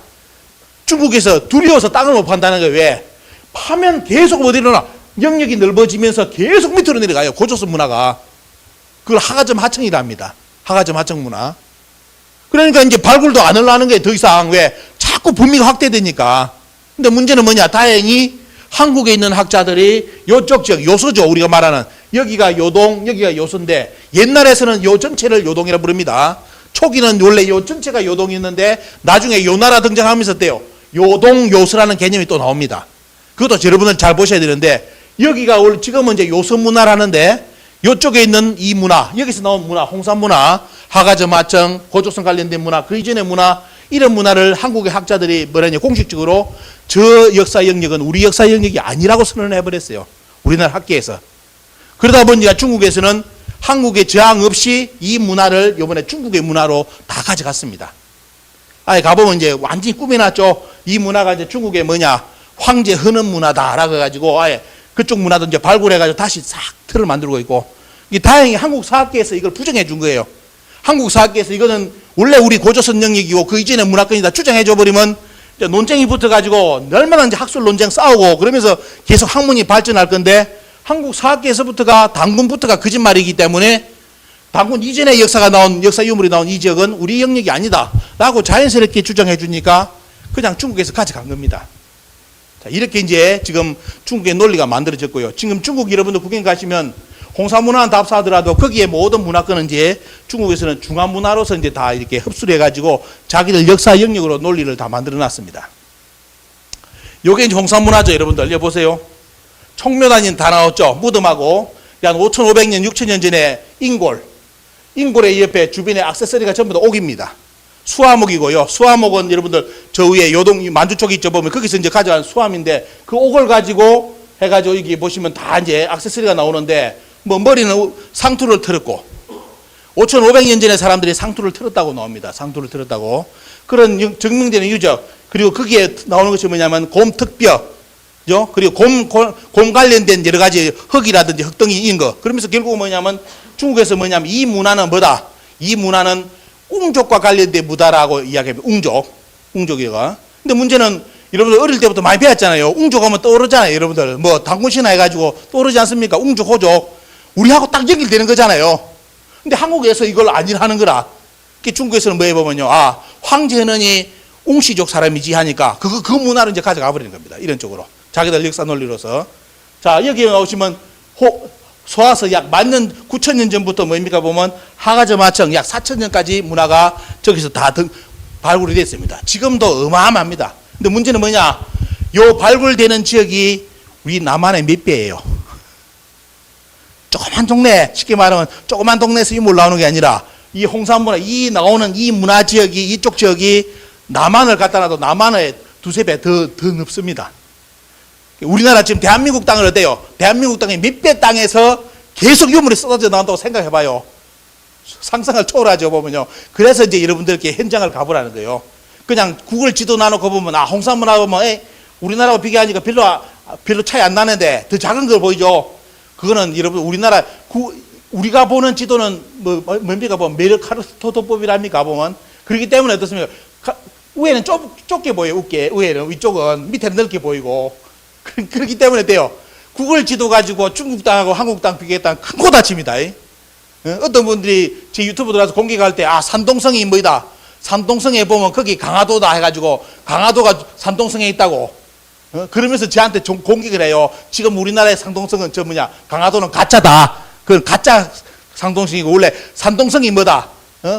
중국에서 두려워서 땅을 못 판다는 거예요. 왜? 파면 계속 어디로 나? 영역이 넓어지면서 계속 밑으로 내려가요. 고조선 문화가. 그걸 하가점 하청이랍니다. 하가점 하청 문화. 그러니까 이제 발굴도 안 하려는 거예요. 더 이상. 왜? 자꾸 범위가 확대되니까. 근데 문제는 뭐냐? 다행히 한국에 있는 학자들이 요쪽 지역, 요소죠. 우리가 말하는. 여기가 요동, 여기가 요소인데, 옛날에서는 요 전체를 요동이라 부릅니다. 초기는 원래 요 전체가 요동이었는데 나중에 요나라 등장하면서 어때요? 요동, 요서라는 개념이 또 나옵니다. 그것도 여러분들 잘 보셔야 되는데, 여기가 원래 지금은 이제 요서 문화라는데, 요쪽에 있는 이 문화, 여기서 나온 문화, 홍산 문화, 하가점 하청, 고조선 관련된 문화, 그 이전의 문화, 이런 문화를 한국의 학자들이 뭐라냐, 공식적으로 저 역사 영역은 우리 역사 영역이 아니라고 선언을 해버렸어요. 우리나라 학계에서. 그러다 보니까 중국에서는 한국의 저항 없이 이 문화를 이번에 중국의 문화로 다 가져갔습니다. 아예 가보면 이제 완전히 꾸며놨죠. 이 문화가 이제 중국의 뭐냐, 황제 헌업 문화다라고 해가지고 아예 그쪽 문화도 이제 발굴해가지고 다시 싹 틀을 만들고 있고, 이게 다행히 한국 사학계에서 이걸 부정해 준 거예요. 한국 사학계에서 이거는 원래 우리 고조선 영역이고 그 이전의 문화권이다 주장해 줘 버리면 논쟁이 붙어가지고 얼마나 이제 학술 논쟁 싸우고 그러면서 계속 학문이 발전할 건데, 한국 사학계에서부터가, 당군부터가 거짓말이기 때문에 당군 이전의 역사가 나온, 역사 유물이 나온 이 지역은 우리 영역이 아니다 라고 자연스럽게 주장해 주니까 그냥 중국에서 가져간 겁니다. 자, 이렇게 이제 지금 중국의 논리가 만들어졌고요. 지금 중국 여러분들 구경 가시면 홍산문화는 답사하더라도 거기에 모든 문화권은 이제 중국에서는 중화문화로서 이제 다 이렇게 흡수를 해가지고 자기들 역사 영역으로 논리를 다 만들어 놨습니다. 요게 이제 홍산문화죠, 여러분들. 여기 보세요. 청묘단이 다 나왔죠. 무덤하고 한 5,500년, 6,000년 전에 인골의 옆에 주변에 액세서리가 전부 다 옥입니다. 수화목이고요. 수화목은 여러분들 저 위에 요동 만주 쪽에 있죠. 보면 거기서 이제 가져간 수화인데 그 옥을 가지고 해가지고 여기 보시면 다 이제 액세서리가 나오는데 뭐 머리는 상투를 틀었고 5,500년 전에 사람들이 상투를 틀었다고 나옵니다. 상투를 틀었다고. 그런 증명되는 유적. 그리고 거기에 나오는 것이 뭐냐면 곰특뼈. 그리고 곰 관련된 여러 가지 흙이라든지 흙덩이 이런 거. 그러면서 결국 뭐냐면 중국에서 뭐냐면 이 문화는 뭐다? 이 문화는 웅족과 관련된 문화라고 이야기합니다. 웅족이가. 근데 문제는 여러분들 어릴 때부터 많이 배웠잖아요. 웅족 하면 떠오르잖아요. 여러분들 뭐 당군신화 해가지고 떠오르지 않습니까? 웅족, 호족. 우리하고 딱 연결되는 거잖아요. 근데 한국에서 이걸 안 하는 거라. 중국에서는 뭐 해보면요. 아, 황제현은이 웅시족 사람이지 하니까 그 문화를 이제 가져가 버리는 겁니다. 이런 쪽으로. 자기들 역사 논리로서. 자, 여기 나오시면 소화서 약 10,000년, 9,000년 전부터 뭡니까 보면 하가저마청 약 4,000년까지 문화가 저기서 다 발굴이 됐습니다. 지금도 어마어마합니다. 근데 문제는 뭐냐? 요 발굴되는 지역이 우리 남한의 몇 배예요? 조그만 동네, 쉽게 말하면 조그만 동네에서 인물 나오는 게 아니라 이 홍산문화, 이 나오는 이 문화 지역이, 이쪽 지역이 남한을 갖다 놔도 남한의 두세 배 더 넓습니다. 우리나라 지금 대한민국 땅을 어때요? 대한민국 땅의 몇 배 땅에서 계속 유물이 쏟아져 나온다고 생각해봐요. 상상을 초월하죠, 보면요. 그래서 이제 여러분들께 현장을 가보라는 거예요. 그냥 구글 지도 나눠고 보면, 아, 홍산문화 보면, 우리나라하고 비교하니까 별로 차이 안 나는데, 더 작은 걸 보이죠? 그거는 여러분, 우리가 보는 지도는 뭡니까? 보면 메르카르토도법이랍니까? 보면. 그렇기 때문에 어떻습니까? 위에는 좁게 보여요, 위에는. 위쪽은 밑에는 넓게 보이고. 그렇기 때문에 돼요. 구글 지도 가지고 중국 땅하고 한국 땅 비교했다면 큰 코 다칩니다. 어떤 분들이 제 유튜브 들어가서 공개할 때, 아, 산동성이 뭐이다. 산동성에 보면 거기 강화도다 해가지고 강화도가 산동성에 있다고. 그러면서 저한테 공격을 해요. 지금 우리나라의 산동성은 강화도는 가짜다. 그건 가짜 산동성이고 원래 산동성이 뭐다.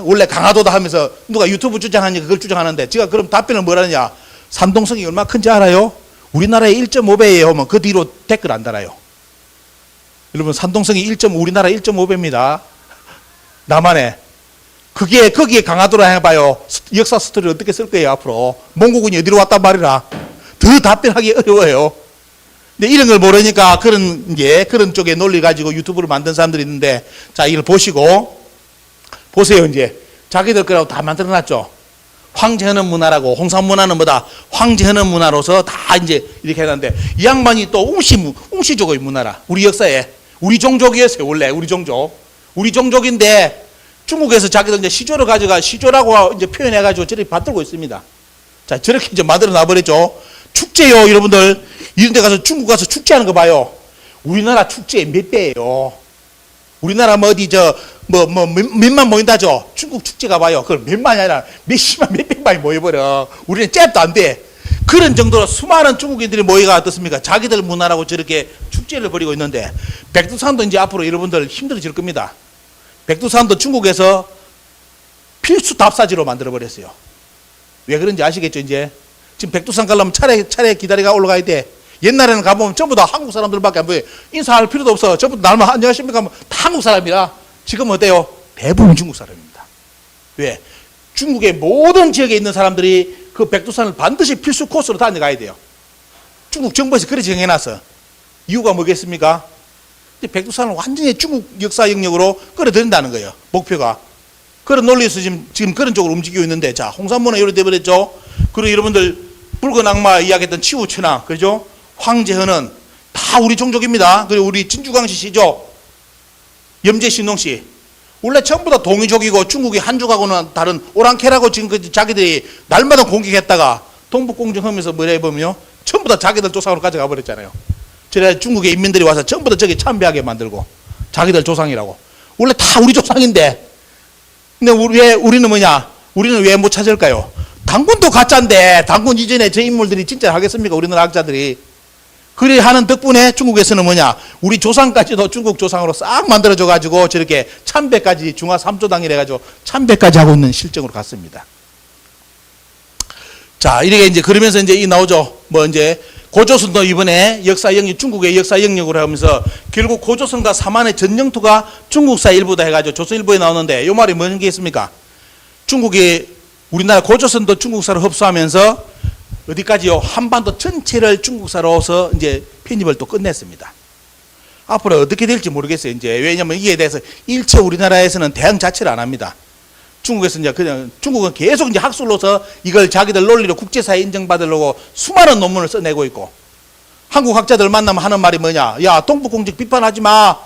원래 강화도다 하면서 누가 유튜브 주장하니까 그걸 주장하는데 제가 그럼 답변을 뭐라느냐. 산동성이 얼마나 큰지 알아요? 우리나라의 1.5배예요. 하면 그 뒤로 댓글 안 달아요. 여러분 산동성이 우리나라 1.5배입니다. 남한에. 거기에 강화도라 해봐요. 역사 스토리를 어떻게 쓸 거예요 앞으로. 몽고군이 어디로 왔단 말이라. 더 답변하기 어려워요. 근데 이런 걸 모르니까 그런 쪽에 논리 가지고 유튜브를 만든 사람들이 있는데, 자, 이걸 보세요, 이제. 자기들 거라고 다 만들어놨죠. 황제헌은 문화라고, 홍산문화는 뭐다? 황제헌은 문화로서 다 이제 이렇게 해놨는데, 이 양반이 또 웅시족의 문화라. 우리 역사에. 우리 종족이었어요, 원래. 우리 종족인데, 중국에서 자기들 이제 시조라고 이제 표현해가지고 저렇게 받들고 있습니다. 자, 저렇게 이제 만들어 놔버렸죠. 축제요, 여러분들. 이런 데 가서 중국 가서 축제하는 거 봐요. 우리나라 축제의 몇 배예요. 우리나라 몇만 모인다죠. 중국 축제 가봐요. 그걸 몇만이 아니라 몇십만, 몇백만이 모여버려. 우리는 잽도 안 돼. 그런 정도로 수많은 중국인들이 모여가 어떻습니까? 자기들 문화라고 저렇게 축제를 벌이고 있는데, 백두산도 이제 앞으로 여러분들 힘들어질 겁니다. 백두산도 중국에서 필수 답사지로 만들어버렸어요. 왜 그런지 아시겠죠, 이제? 지금 백두산 가려면 차례 기다리가 올라가야 돼. 옛날에는 가보면 전부 다 한국 사람들밖에 안 보여요. 인사할 필요도 없어. 전부 다 날만 안녕하십니까 하면 다 한국 사람이라. 지금 어때요? 대부분 중국 사람입니다. 왜? 중국의 모든 지역에 있는 사람들이 그 백두산을 반드시 필수 코스로 다녀가야 돼요. 중국 정부에서 그렇게 정해놨어. 이유가 뭐겠습니까? 백두산을 완전히 중국 역사 영역으로 끌어들인다는 거예요. 목표가. 그런 논리에서 지금 그런 쪽으로 움직이고 있는데, 자, 홍산문화 이렇게 돼버렸죠. 그리고 여러분들 붉은 악마 이야기했던 치우천왕, 그죠? 황제헌은 다 우리 종족입니다. 그리고 우리 진주광씨 씨죠. 염제신농씨. 원래 전부 다 동이족이고 중국이 한족하고는 다른 오랑캐라고 지금 자기들이 날마다 공격했다가 동북공정하면서 뭐라 해보면요. 전부 다 자기들 조상으로 가져가 버렸잖아요. 저래 중국의 인민들이 와서 전부 다 저기 참배하게 만들고 자기들 조상이라고. 원래 다 우리 조상인데. 근데 우리는 뭐냐? 우리는 왜 못 찾을까요? 당군도 가짜인데 당군 이전에 저 인물들이 진짜 하겠습니까? 우리나라 학자들이. 그래 하는 덕분에 중국에서는 뭐냐, 우리 조상까지도 중국 조상으로 싹 만들어져 가지고 저렇게 참배까지 중화 3조당이래 가지고 참배까지 하고 있는 실정으로 갔습니다. 자, 이렇게 이제 그러면서 이제 이 나오죠. 뭐 이제 고조선도 이번에 역사 영역, 중국의 역사 영역으로 하면서 결국 고조선과 사만의 전 영토가 중국사 일부다 해가지고 조선 일부에 나오는데, 이 말이 뭔 게 있습니까? 중국이 우리나라 고조선도 중국사로 흡수하면서 어디까지요? 한반도 전체를 중국사로서 이제 편입을 또 끝냈습니다. 앞으로 어떻게 될지 모르겠어요. 이제 왜냐하면 이에 대해서 일체 우리나라에서는 대응 자체를 안 합니다. 중국에서 이제 그냥 중국은 계속 이제 학술로서 이걸 자기들 논리로 국제사회에 인정받으려고 수많은 논문을 써내고 있고, 한국 학자들 만나면 하는 말이 뭐냐? 야, 동북공정 비판하지 마.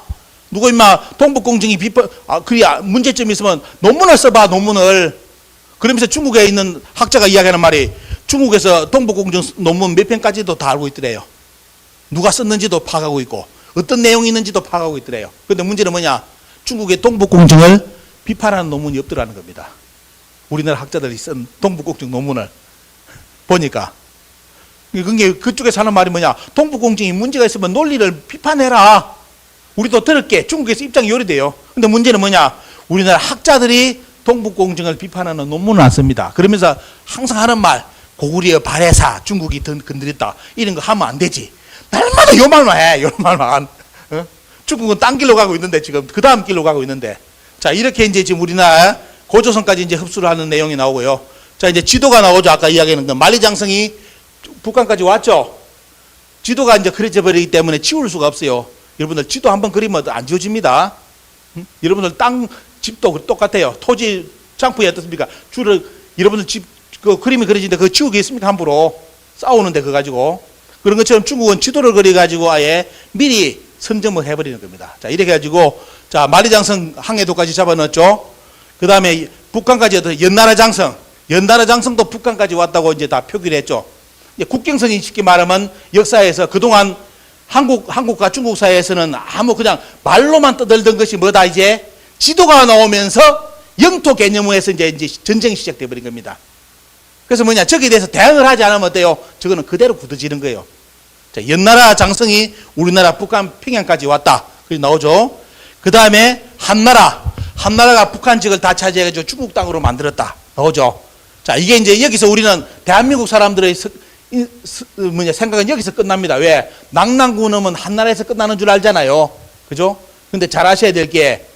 누구 임마 동북공정이 비판, 그래야 문제점이 있으면 논문을 써봐, 논문을. 그러면서 중국에 있는 학자가 이야기하는 말이, 중국에서 동북공정 논문 몇 편까지도 다 알고 있더래요. 누가 썼는지도 파악하고 있고 어떤 내용이 있는지도 파악하고 있더래요. 그런데 문제는 뭐냐? 중국의 동북공정을 비판하는 논문이 없더라는 겁니다. 우리나라 학자들이 쓴 동북공정 논문을 보니까. 그게 그쪽에서 하는 말이 뭐냐? 동북공정이 문제가 있으면 논리를 비판해라. 우리도 들을게. 중국에서 입장이 요리돼요. 근데 문제는 뭐냐? 우리나라 학자들이 동북공정을 비판하는 논문을 안 씁니다. 그러면서 항상 하는 말, 고구려의 발해사, 중국이 건드렸다, 이런 거 하면 안 되지. 날마다 요 말만 해, 요 말만. 어? 중국은 딴 길로 가고 있는데, 지금 그 다음 길로 가고 있는데. 자, 이렇게 이제 지금 우리나라 고조선까지 이제 흡수를 하는 내용이 나오고요. 자, 이제 지도가 나오죠. 아까 이야기하는 거. 만리장성이 북한까지 왔죠. 지도가 이제 그려져 버리기 때문에 지울 수가 없어요. 여러분들 지도 한번 그리면 안 지워집니다. 여러분들 땅, 집도 똑같아요. 토지 장부에 어떻습니까? 주를, 여러분들 집, 그 그림이 그려지는데 그거 지우겠습니까? 함부로 싸우는데 그거 가지고. 그런 것처럼 중국은 지도를 그려가지고 아예 미리 선점을 해버리는 겁니다. 자, 이렇게 해가지고, 자, 만리장성 항해도까지 잡아넣었죠. 그 다음에 북한까지 연나라 장성, 연나라 장성도 북한까지 왔다고 이제 다 표기를 했죠. 국경선이 쉽게 말하면 역사에서 그동안 한국과 중국 사이에서는 아무 그냥 말로만 떠들던 것이 뭐다, 이제 지도가 나오면서 영토 개념에서 이제 전쟁이 시작돼 버린 겁니다. 그래서 뭐냐, 저기에 대해서 대응을 하지 않으면 어때요? 저거는 그대로 굳어지는 거예요. 자, 연나라 장성이 우리나라 북한 평양까지 왔다. 그게 나오죠. 그 다음에 한나라가 북한 지역을 다 차지해가지고 중국 땅으로 만들었다. 나오죠. 자, 이게 이제 여기서 우리는 대한민국 사람들의 생각은 여기서 끝납니다. 왜? 낙랑군음은 한나라에서 끝나는 줄 알잖아요. 그죠? 근데 잘 아셔야 될 게,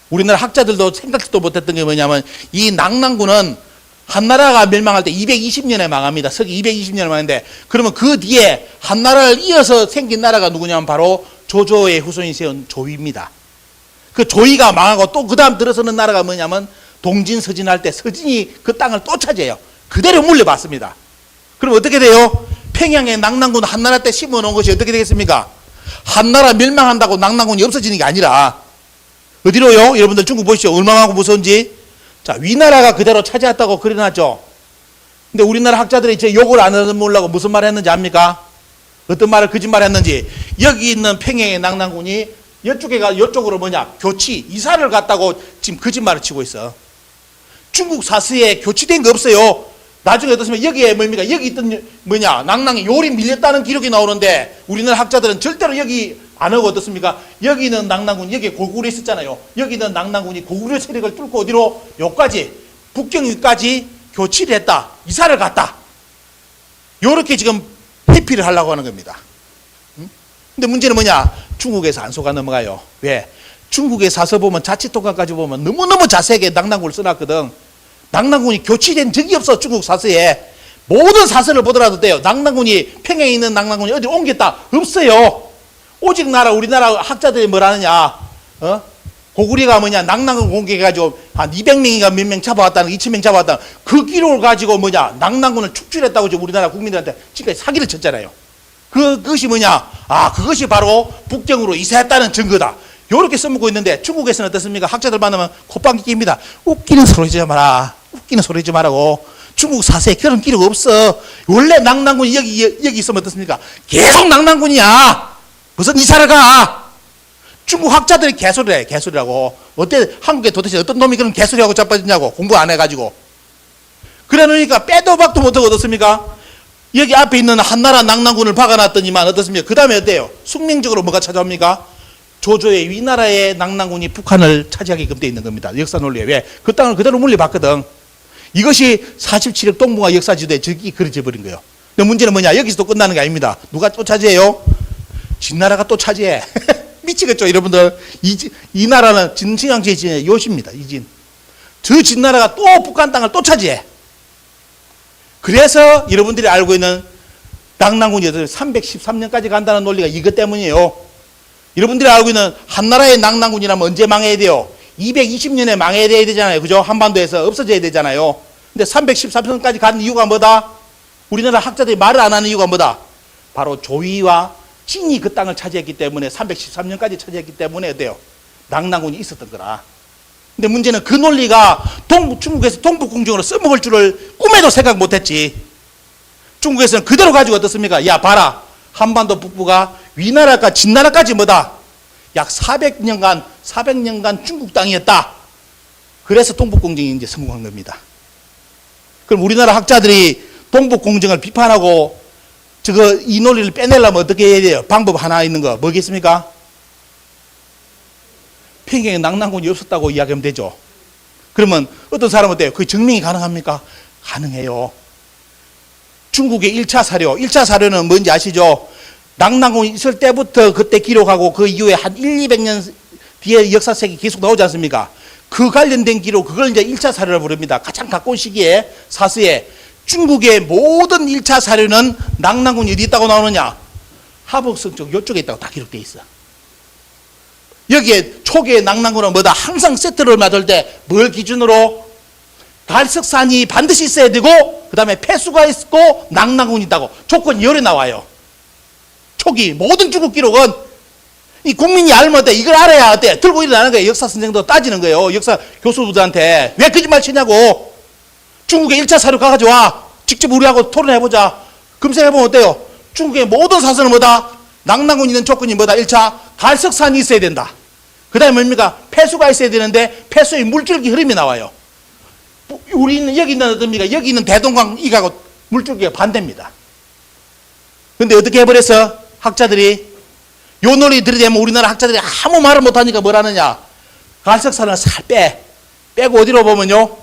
우리나라 학자들도 생각지도 못했던 게 뭐냐면, 이 낙랑군은 한나라가 멸망할 때 220년에 망합니다. 서기 220년에 망하는데, 그러면 그 뒤에 한나라를 이어서 생긴 나라가 누구냐면 바로 조조의 후손이 세운 조위입니다. 그 조위가 망하고 또 그 다음 들어서는 나라가 뭐냐면 동진서진할 때 서진이 그 땅을 또 차지해요. 그대로 물려받습니다. 그럼 어떻게 돼요? 평양에 낙랑군 한나라 때 심어놓은 것이 어떻게 되겠습니까? 한나라 멸망한다고 낙랑군이 없어지는 게 아니라 어디로요? 여러분들 중국 보시죠. 얼마나 무서운지. 자, 위나라가 그대로 차지했다고 그려놨죠. 근데 우리나라 학자들이 제 욕을 안 하려고 무슨 말 했는지 압니까? 어떤 말을 거짓말 했는지. 여기 있는 평양의 낙랑군이 이쪽으로 뭐냐, 교치, 이사를 갔다고 지금 거짓말을 치고 있어. 중국 사서에 교치된 거 없어요. 나중에 어떻습니까? 여기에 뭡니까? 여기 있던 뭐냐, 낙랑이 요리 밀렸다는 기록이 나오는데, 우리나라 학자들은 절대로 여기 안 하고 어떻습니까? 여기는 낙랑군, 여기에 고구려 있었잖아요. 여기는 낙랑군이 고구려 세력을 뚫고 어디로? 여기까지, 북경위까지 교치를 했다. 이사를 갔다. 요렇게 지금 회피를 하려고 하는 겁니다. 근데 문제는 뭐냐? 중국에서 안 속아 넘어가요. 왜? 중국의 사서 보면, 자치통감까지 보면 너무너무 자세하게 낙랑군을 써놨거든. 낙랑군이 교치된 적이 없어. 중국 사서에. 모든 사서를 보더라도 돼요. 낙랑군이, 평양에 있는 낙랑군이 어디 옮겼다. 없어요. 오직 우리나라 학자들이 뭐라느냐, 고구려가 뭐냐, 낙랑군 공격해가지고 한 200명인가 몇 명 잡아왔다는, 2000명 잡아왔다는 그 기록을 가지고 뭐냐, 낙랑군을 축출했다고 지금 우리나라 국민들한테 지금까지 사기를 쳤잖아요. 그것이 뭐냐, 그것이 바로 북경으로 이사했다는 증거다. 요렇게 써먹고 있는데, 중국에서는 어떻습니까? 학자들 만나면 콧방귀 낍니다. 웃기는 소리 하지 마라. 웃기는 소리 하지 말라고. 중국 사세에 그런 기록 없어. 원래 낙랑군이 여기 있으면 어떻습니까? 계속 낙랑군이야. 무슨 이사를 가? 중국 학자들이 개소리래, 개소리라고. 어때, 한국에 도대체 어떤 놈이 그런 개소리하고 자빠졌냐고. 공부 안 해가지고. 그래 놓으니까 빼도 박도 못하고 어떻습니까? 여기 앞에 있는 한나라 낙랑군을 박아놨더니만 어떻습니까? 그 다음에 어때요? 숙명적으로 뭐가 찾아옵니까? 조조의 위나라의 낙랑군이 북한을 차지하게끔 되어 있는 겁니다. 역사 논리에. 왜? 그 땅을 그대로 물려봤거든. 이것이 47억 동북아 역사지도에 적이 그려져 버린 거예요. 근데 문제는 뭐냐? 여기서도 끝나는 게 아닙니다. 누가 또 차지해요? 진나라가 또 차지해. 미치겠죠, 여러분들. 이 나라는 진칭왕제의 요시입니다. 이진. 저 진나라가 또 북한 땅을 또 차지해. 그래서 여러분들이 알고 있는 낙랑군이 313년까지 간다는 논리가 이것 때문이에요. 여러분들이 알고 있는 한나라의 낙랑군이라면 언제 망해야 돼요? 220년에 망해야 되잖아요. 그죠? 한반도에서 없어져야 되잖아요. 근데 313년까지 가는 이유가 뭐다? 우리나라 학자들이 말을 안 하는 이유가 뭐다? 바로 조위와 진이 그 땅을 차지했기 때문에 313년까지 차지했기 때문에 어때요? 낙랑군이 있었던 거라. 근데 문제는 그 논리가 중국에서 동북공정으로 써먹을 줄을 꿈에도 생각 못했지. 중국에서는 그대로 가지고 어떻습니까? 야 봐라, 한반도 북부가 위나라가 진나라까지 뭐다? 약 400년간 중국 땅이었다. 그래서 동북공정이 이제 성공한 겁니다. 그럼 우리나라 학자들이 동북공정을 비판하고 이 논리를 빼내려면 어떻게 해야 돼요? 방법 하나 있는 거 뭐겠습니까? 평양에 낙랑군이 없었다고 이야기하면 되죠. 그러면 어떤 사람은 어때요? 그 증명이 가능합니까? 가능해요. 중국의 1차 사료, 1차 사료는 뭔지 아시죠? 낙랑군이 있을 때부터 그때 기록하고 그 이후에 한 200년 뒤에 역사책이 계속 나오지 않습니까? 그 관련된 기록, 그걸 이제 1차 사료를 부릅니다. 가장 가까운 시기에 사스에 중국의 모든 1차 사료는 낙랑군이 어디 있다고 나오느냐? 하북성 쪽 이쪽에 있다고 다 기록되어 있어. 여기에 초기의 낙랑군은 뭐다? 항상 세트를 맞을 때 뭘 기준으로? 갈석산이 반드시 있어야 되고 그 다음에 폐수가 있고 낙랑군이 있다고 조건이 열에 나와요. 초기 모든 중국 기록은 이 국민이 알면 어때? 이걸 알아야 어때? 들고 일어나는 거예요. 역사 선생도 따지는 거예요. 역사 교수들한테 왜 거짓말 치냐고. 중국의 1차 사료 가가지고 와. 직접 우리하고 토론해보자. 검색해보면 어때요? 중국의 모든 사설은 뭐다? 낙랑군이 있는 조건이 뭐다? 1차 갈석산이 있어야 된다. 그 다음에 뭡니까? 폐수가 있어야 되는데 폐수의 물줄기 흐름이 나와요. 우리는 여기 있는 어떻습니까? 여기 있는 대동강 이가고 물줄기가 반대입니다. 근데 어떻게 해버렸어? 학자들이 요 논리 들이대면 우리나라 학자들이 아무 말을 못하니까 뭘 하느냐? 갈석산을 살 빼고 어디로 보면요?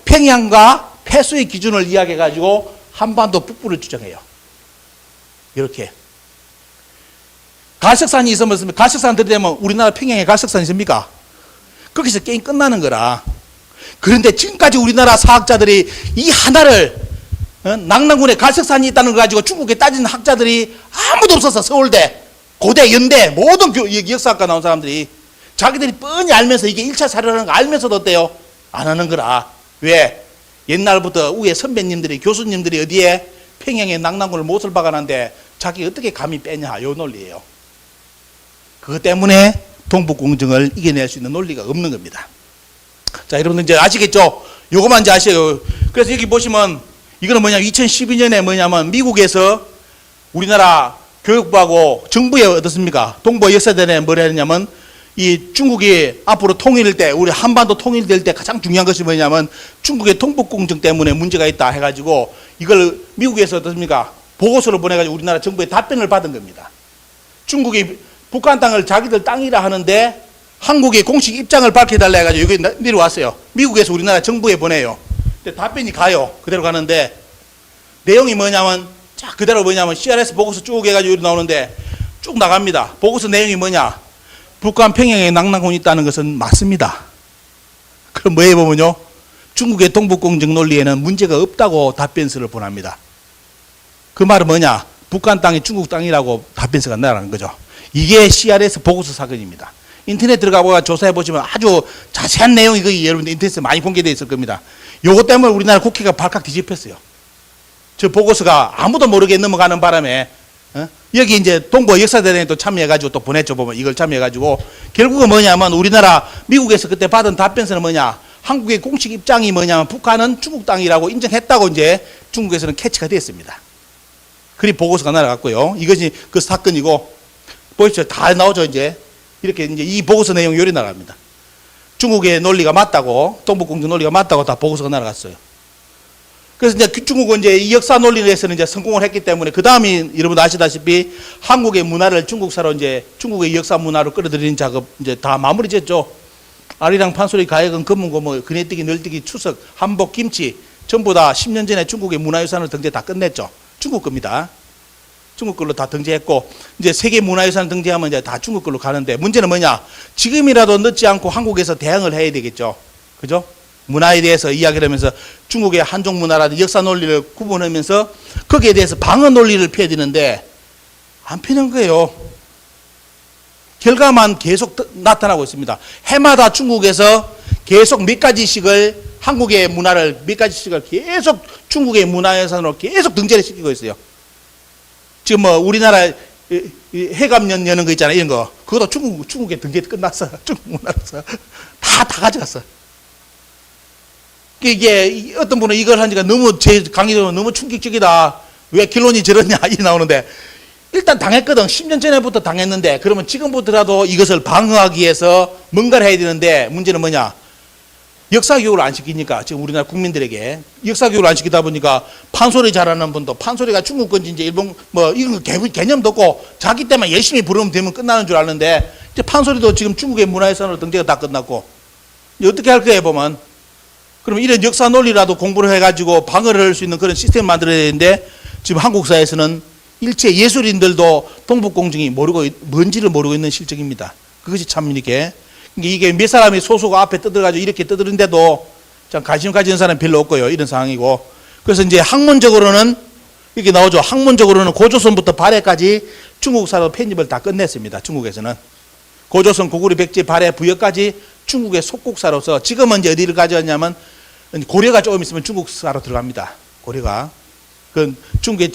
평양과 폐수의 기준을 이야기해가지고 한반도 북부를 주장해요. 이렇게. 갈석산이 있으면 갈석산 들이대면 우리나라 평양에 갈석산이 있습니까? 거기서 게임 끝나는 거라. 그런데 지금까지 우리나라 사학자들이 이 하나를 낙랑군에 갈석산이 있다는 걸 가지고 중국에 따지는 학자들이 아무도 없었어. 서울대, 고대, 연대 모든 역사학과 나온 사람들이 자기들이 뻔히 알면서 이게 1차 사료라는 거 알면서도 어때요? 안 하는 거라. 왜? 옛날부터 우리 선배님들이 교수님들이 어디에 평양에 낙랑군을 못을 박아놨는데 자기 어떻게 감히 빼냐 요 논리예요. 그것 때문에 동북공정을 이겨낼 수 있는 논리가 없는 겁니다. 자, 여러분들 이제 아시겠죠? 요거만 이제 아셔요. 그래서 여기 보시면 이거는 뭐냐? 2012년에 뭐냐면 미국에서 우리나라 교육부하고 정부에 어떻습니까? 동북아 역사대회에 뭘 했냐면 이 중국이 앞으로 통일될 때, 우리 한반도 통일될 때 가장 중요한 것이 뭐냐면 중국의 동북공정 때문에 문제가 있다 해가지고 이걸 미국에서 어떻습니까? 보고서를 보내가지고 우리나라 정부에 답변을 받은 겁니다. 중국이 북한 땅을 자기들 땅이라 하는데 한국의 공식 입장을 밝혀달라 해가지고 여기 내려왔어요. 미국에서 우리나라 정부에 보내요. 근데 답변이 가요. 그대로 가는데 내용이 뭐냐면 자 그대로 뭐냐면 CRS 보고서 쭉 해가지고 나오는데 쭉 나갑니다. 보고서 내용이 뭐냐? 북한 평양에 낙랑군이 있다는 것은 맞습니다. 그럼 뭐에 보면요? 중국의 동북공정 논리에는 문제가 없다고 답변서를 보냅니다. 그 말은 뭐냐? 북한 땅이 중국 땅이라고 답변서가 나라는 거죠. 이게 CRS 보고서 사건입니다. 인터넷 들어가보고 조사해 보시면 아주 자세한 내용이 여러분들 인터넷에 많이 공개되어 있을 겁니다. 요것 때문에 우리나라 국회가 발칵 뒤집혔어요. 저 보고서가 아무도 모르게 넘어가는 바람에 여기 이제 동북아 역사대회에 또 참여해가지고 또 보냈죠. 보면 이걸 참여해가지고 결국은 뭐냐면 우리나라 미국에서 그때 받은 답변서는 뭐냐? 한국의 공식 입장이 뭐냐면 북한은 중국 땅이라고 인정했다고 이제 중국에서는 캐치가 됐습니다. 그리 보고서가 날아갔고요. 이것이 그 사건이고 보십시오. 다 나오죠 이제. 이렇게 이제 이 보고서 내용이 요리 나갑니다. 중국의 논리가 맞다고, 동북공정 논리가 맞다고 다 보고서가 날아갔어요. 그래서 이제 중국은 이제 이 역사 논리에서는 이제 성공을 했기 때문에 그 다음이 여러분 아시다시피 한국의 문화를 중국사로 이제 중국의 역사 문화로 끌어들이는 작업 이제 다 마무리 짓죠. 아리랑, 판소리, 가야금, 금문고, 뭐 그네뛰기, 널뛰기, 추석, 한복, 김치 전부 다 10년 전에 중국의 문화유산을 등재 다 끝냈죠. 중국 겁니다. 중국 걸로 다 등재했고 이제 세계 문화유산 등재하면 이제 다 중국 걸로 가는데 문제는 뭐냐? 지금이라도 늦지 않고 한국에서 대응을 해야 되겠죠. 그죠? 문화에 대해서 이야기를 하면서 중국의 한족 문화라든지 역사 논리를 구분하면서 거기에 대해서 방어 논리를 펴야 되는데 안 펴는 거예요. 결과만 계속 나타나고 있습니다. 해마다 중국에서 계속 몇 가지씩을 한국의 문화를 몇 가지씩을 계속 중국의 문화유산으로 계속 등재를 시키고 있어요. 지금 뭐 우리나라 해감년 여는 거 있잖아요. 이런 거. 그것도 중국에 등재 끝났어. 중국 문화로서. 다 가져갔어. 이게 어떤 분은 이걸 하니까 너무 제 강의로 너무 충격적이다. 왜 결론이 저러냐 이 나오는데 일단 당했거든. 10년 전에부터 당했는데 그러면 지금부터라도 이것을 방어하기 위해서 뭔가를 해야 되는데 문제는 뭐냐? 역사 교육을 안 시키니까 지금 우리나라 국민들에게 역사 교육을 안 시키다 보니까 판소리 잘하는 분도 판소리가 중국 건지 이제 일본 뭐 이런 거 개념도 없고 자기 때만 열심히 부르면 되면 끝나는 줄 아는데 이제 판소리도 지금 중국의 문화유산으로 등재가 다 끝났고 이제 어떻게 할 거예요 보면 그러면 이런 역사 논리라도 공부를 해가지고 방어를 할 수 있는 그런 시스템을 만들어야 되는데 지금 한국 사회에서는 일체 예술인들도 동북공정이 뭔지를 모르고 있는 실정입니다. 그것이 참 이게 몇 사람이 소수가 앞에 떠들어가지고 이렇게 떠드는데도 참 관심 가지는 사람이 별로 없고요. 이런 상황이고. 그래서 이제 학문적으로는 이렇게 나오죠. 학문적으로는 고조선부터 발해까지 중국사로 편입을 다 끝냈습니다. 중국에서는. 고조선, 고구려, 백제, 발해, 부여까지 중국의 속국사로서 지금은 이제 어디를 가져왔냐면 고려가 조금 있으면 중국사로 들어갑니다. 고려가. 그 중국의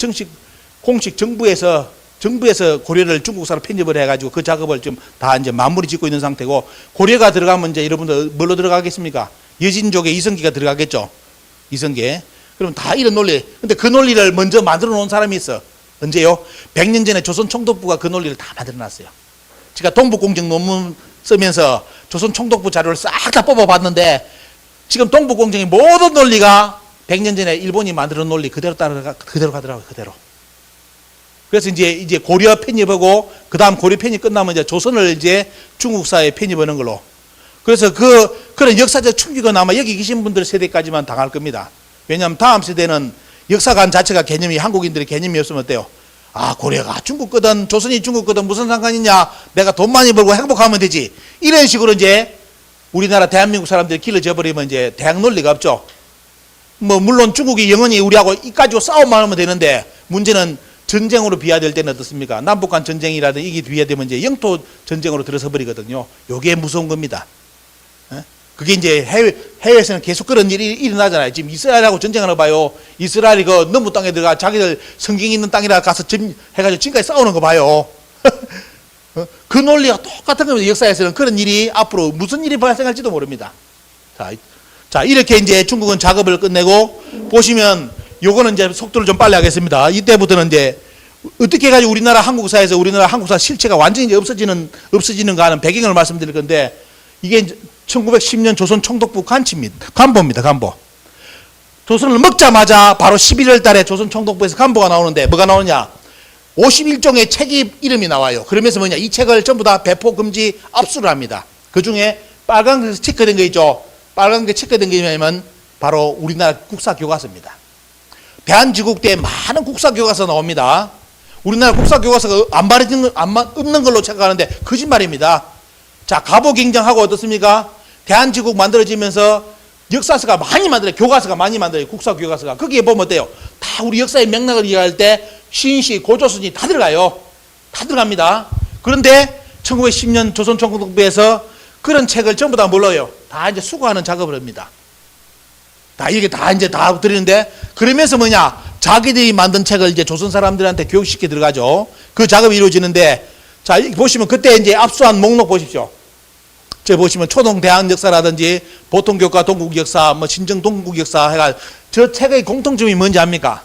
공식 정부에서 고려를 중국사로 편입을 해가지고 그 작업을 좀 다 이제 마무리 짓고 있는 상태고 고려가 들어가면 이제 여러분들 뭘로 들어가겠습니까? 여진족의 이성계가 들어가겠죠. 이성계. 그럼 다 이런 논리. 근데 그 논리를 먼저 만들어 놓은 사람이 있어. 언제요? 100년 전에 조선 총독부가 그 논리를 다 만들어 놨어요. 제가 동북공정 논문 쓰면서 조선 총독부 자료를 싹 다 뽑아봤는데 지금 동북공정의 모든 논리가 100년 전에 일본이 만들어 놓은 논리 그대로 가더라고요. 그대로. 그래서 이제 고려 편입하고 그 다음 고려 편입 끝나면 이제 조선을 이제 중국사에 편입하는 걸로. 그래서 그런 역사적 충격은 아마 여기 계신 분들 세대까지만 당할 겁니다. 왜냐하면 다음 세대는 역사관 자체가 개념이 한국인들의 개념이 없으면 어때요? 아, 고려가 중국 거든 조선이 중국 거든 무슨 상관이냐? 내가 돈 많이 벌고 행복하면 되지. 이런 식으로 이제 우리나라 대한민국 사람들이 길러져 버리면 이제 대학 논리가 없죠. 뭐 물론 중국이 영원히 우리하고 이까지고 싸움만 하면 되는데 문제는 전쟁으로 비화될 때는 어떻습니까? 남북한 전쟁이라든지 이게 비화되면 이제 영토 전쟁으로 들어서 버리거든요. 요게 무서운 겁니다. 그게 이제 해외에서는 계속 그런 일이 일어나잖아요. 지금 이스라엘하고 전쟁하는 거 봐요. 이스라엘이 그 너무 땅에 들어가 자기들 성경 있는 땅이라 가서 해가지고 지금까지 싸우는 거 봐요. 그 논리가 똑같은 겁니다. 역사에서는 그런 일이 앞으로 무슨 일이 발생할지도 모릅니다. 자, 이렇게 이제 중국은 작업을 끝내고 보시면 요거는 이제 속도를 좀 빨리 하겠습니다. 이때부터는 이제 어떻게 해가지고 우리나라 한국사에서 우리나라 한국사 실체가 완전히 이제 없어지는가 하는 배경을 말씀드릴 건데 이게 이제 1910년 조선 총독부 간보입니다. 간보. 조선을 먹자마자 바로 11월 달에 조선 총독부에서 간보가 나오는데 뭐가 나오느냐? 51종의 책이 이름이 나와요. 그러면서 뭐냐? 이 책을 전부 다 배포 금지 압수를 합니다. 그 중에 빨간색에서 체크된 거 있죠? 빨간색 체크된 게 뭐냐면 바로 우리나라 국사교과서입니다. 대한지국 때 많은 국사교과서 나옵니다. 우리나라 국사교과서가 없는 걸로 생각하는데 거짓말입니다. 자, 갑오경장하고 어떻습니까? 대한지국 만들어지면서 역사서가 많이 만들어요. 교과서가 많이 만들어요. 국사교과서가. 거기에 보면 어때요? 다 우리 역사의 맥락을 이해할 때 신시, 고조선이 다 들어가요. 다 들어갑니다. 그런데 1910년 조선 총독부에서 그런 책을 전부 다 몰라요. 다 이제 수거하는 작업을 합니다. 다 이렇게 다 이제 다 드리는데 그러면서 뭐냐? 자기들이 만든 책을 이제 조선 사람들한테 교육시켜 들어가죠. 그 작업이 이루어지는데 자, 보시면 그때 이제 압수한 목록 보십시오. 저 보시면 초동 대학 역사라든지 보통교과 동국 역사, 뭐 신정 동국 역사 해가 저 책의 공통점이 뭔지 압니까?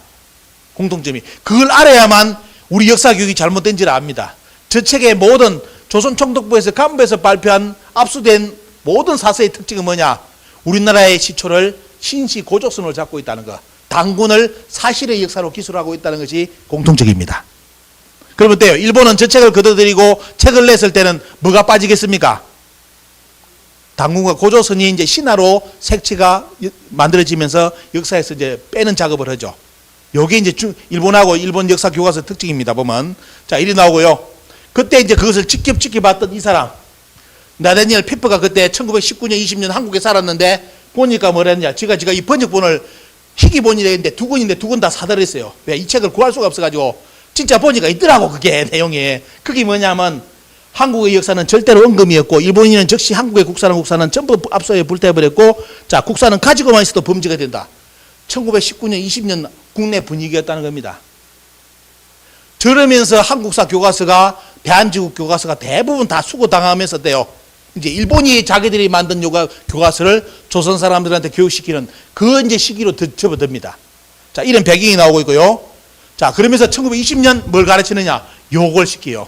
공통점이. 그걸 알아야만 우리 역사 교육이 잘못된지를 압니다. 저 책의 모든 조선 총독부에서 간부에서 발표한 압수된 모든 사서의 특징은 뭐냐? 우리나라의 시초를 신시 고조선으로 잡고 있다는 거. 단군을 사실의 역사로 기술하고 있다는 것이 공통적입니다. 그러면 어때요? 일본은 저 책을 거둬들이고 책을 냈을 때는 뭐가 빠지겠습니까? 단군과 고조선이 이제 신화로 색채가 만들어지면서 역사에서 이제 빼는 작업을 하죠. 요게 이제 일본하고 일본 역사 교과서 특징입니다. 보면. 자, 이리 나오고요. 그때 이제 그것을 직접 지켜봤던 이 사람. 나다니엘 피퍼가 그때 1919년, 20년 한국에 살았는데 보니까 뭐라 했냐. 제가 이 번역본을 희귀본이라 했는데 두 권 다 사들었어요. 왜? 이 책을 구할 수가 없어가지고. 진짜 보니까 있더라고, 그게 내용이. 그게 뭐냐면 한국의 역사는 절대로 언금이었고 일본인은 즉시 한국의 국사는 전부 앞서에 불태워버렸고 자, 국사는 가지고만 있어도 범죄가 된다. 1919년, 20년 국내 분위기였다는 겁니다. 저러면서 한국사 교과서가 대한민국 교과서가 대부분 다 수고당하면서 돼요. 이제 일본이 자기들이 만든 교과서를 조선 사람들한테 교육시키는 그 이제 시기로 접어듭니다. 자, 이런 배경이 나오고 있고요. 자, 그러면서 1920년 뭘 가르치느냐? 욕을 시켜요.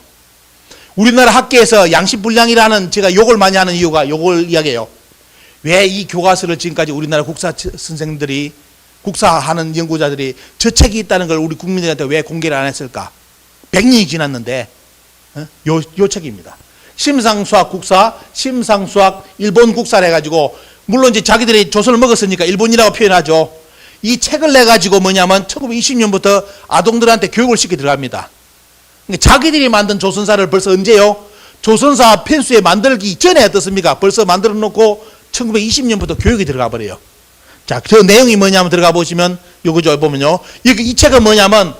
우리나라 학계에서 양심불량이라는 제가 욕을 많이 하는 이유가 욕을 이야기해요. 왜 이 교과서를 지금까지 우리나라 국사 선생들이 국사하는 연구자들이 저 책이 있다는 걸 우리 국민들한테 왜 공개를 안 했을까? 100년이 지났는데 요 책입니다. 심상수학 국사, 심상수학 일본 국사를 해가지고 물론 이제 자기들이 조선을 먹었으니까 일본이라고 표현하죠. 이 책을 내가지고 뭐냐면 1920년부터 아동들한테 교육을 시켜 들어갑니다. 자기들이 만든 조선사를 벌써 언제요? 조선사 편수에 만들기 전에 어떻습니까? 벌써 만들어 놓고 1920년부터 교육이 들어가 버려요. 자, 그 내용이 뭐냐면 들어가 보시면 요거죠. 보면요. 이 책은 뭐냐면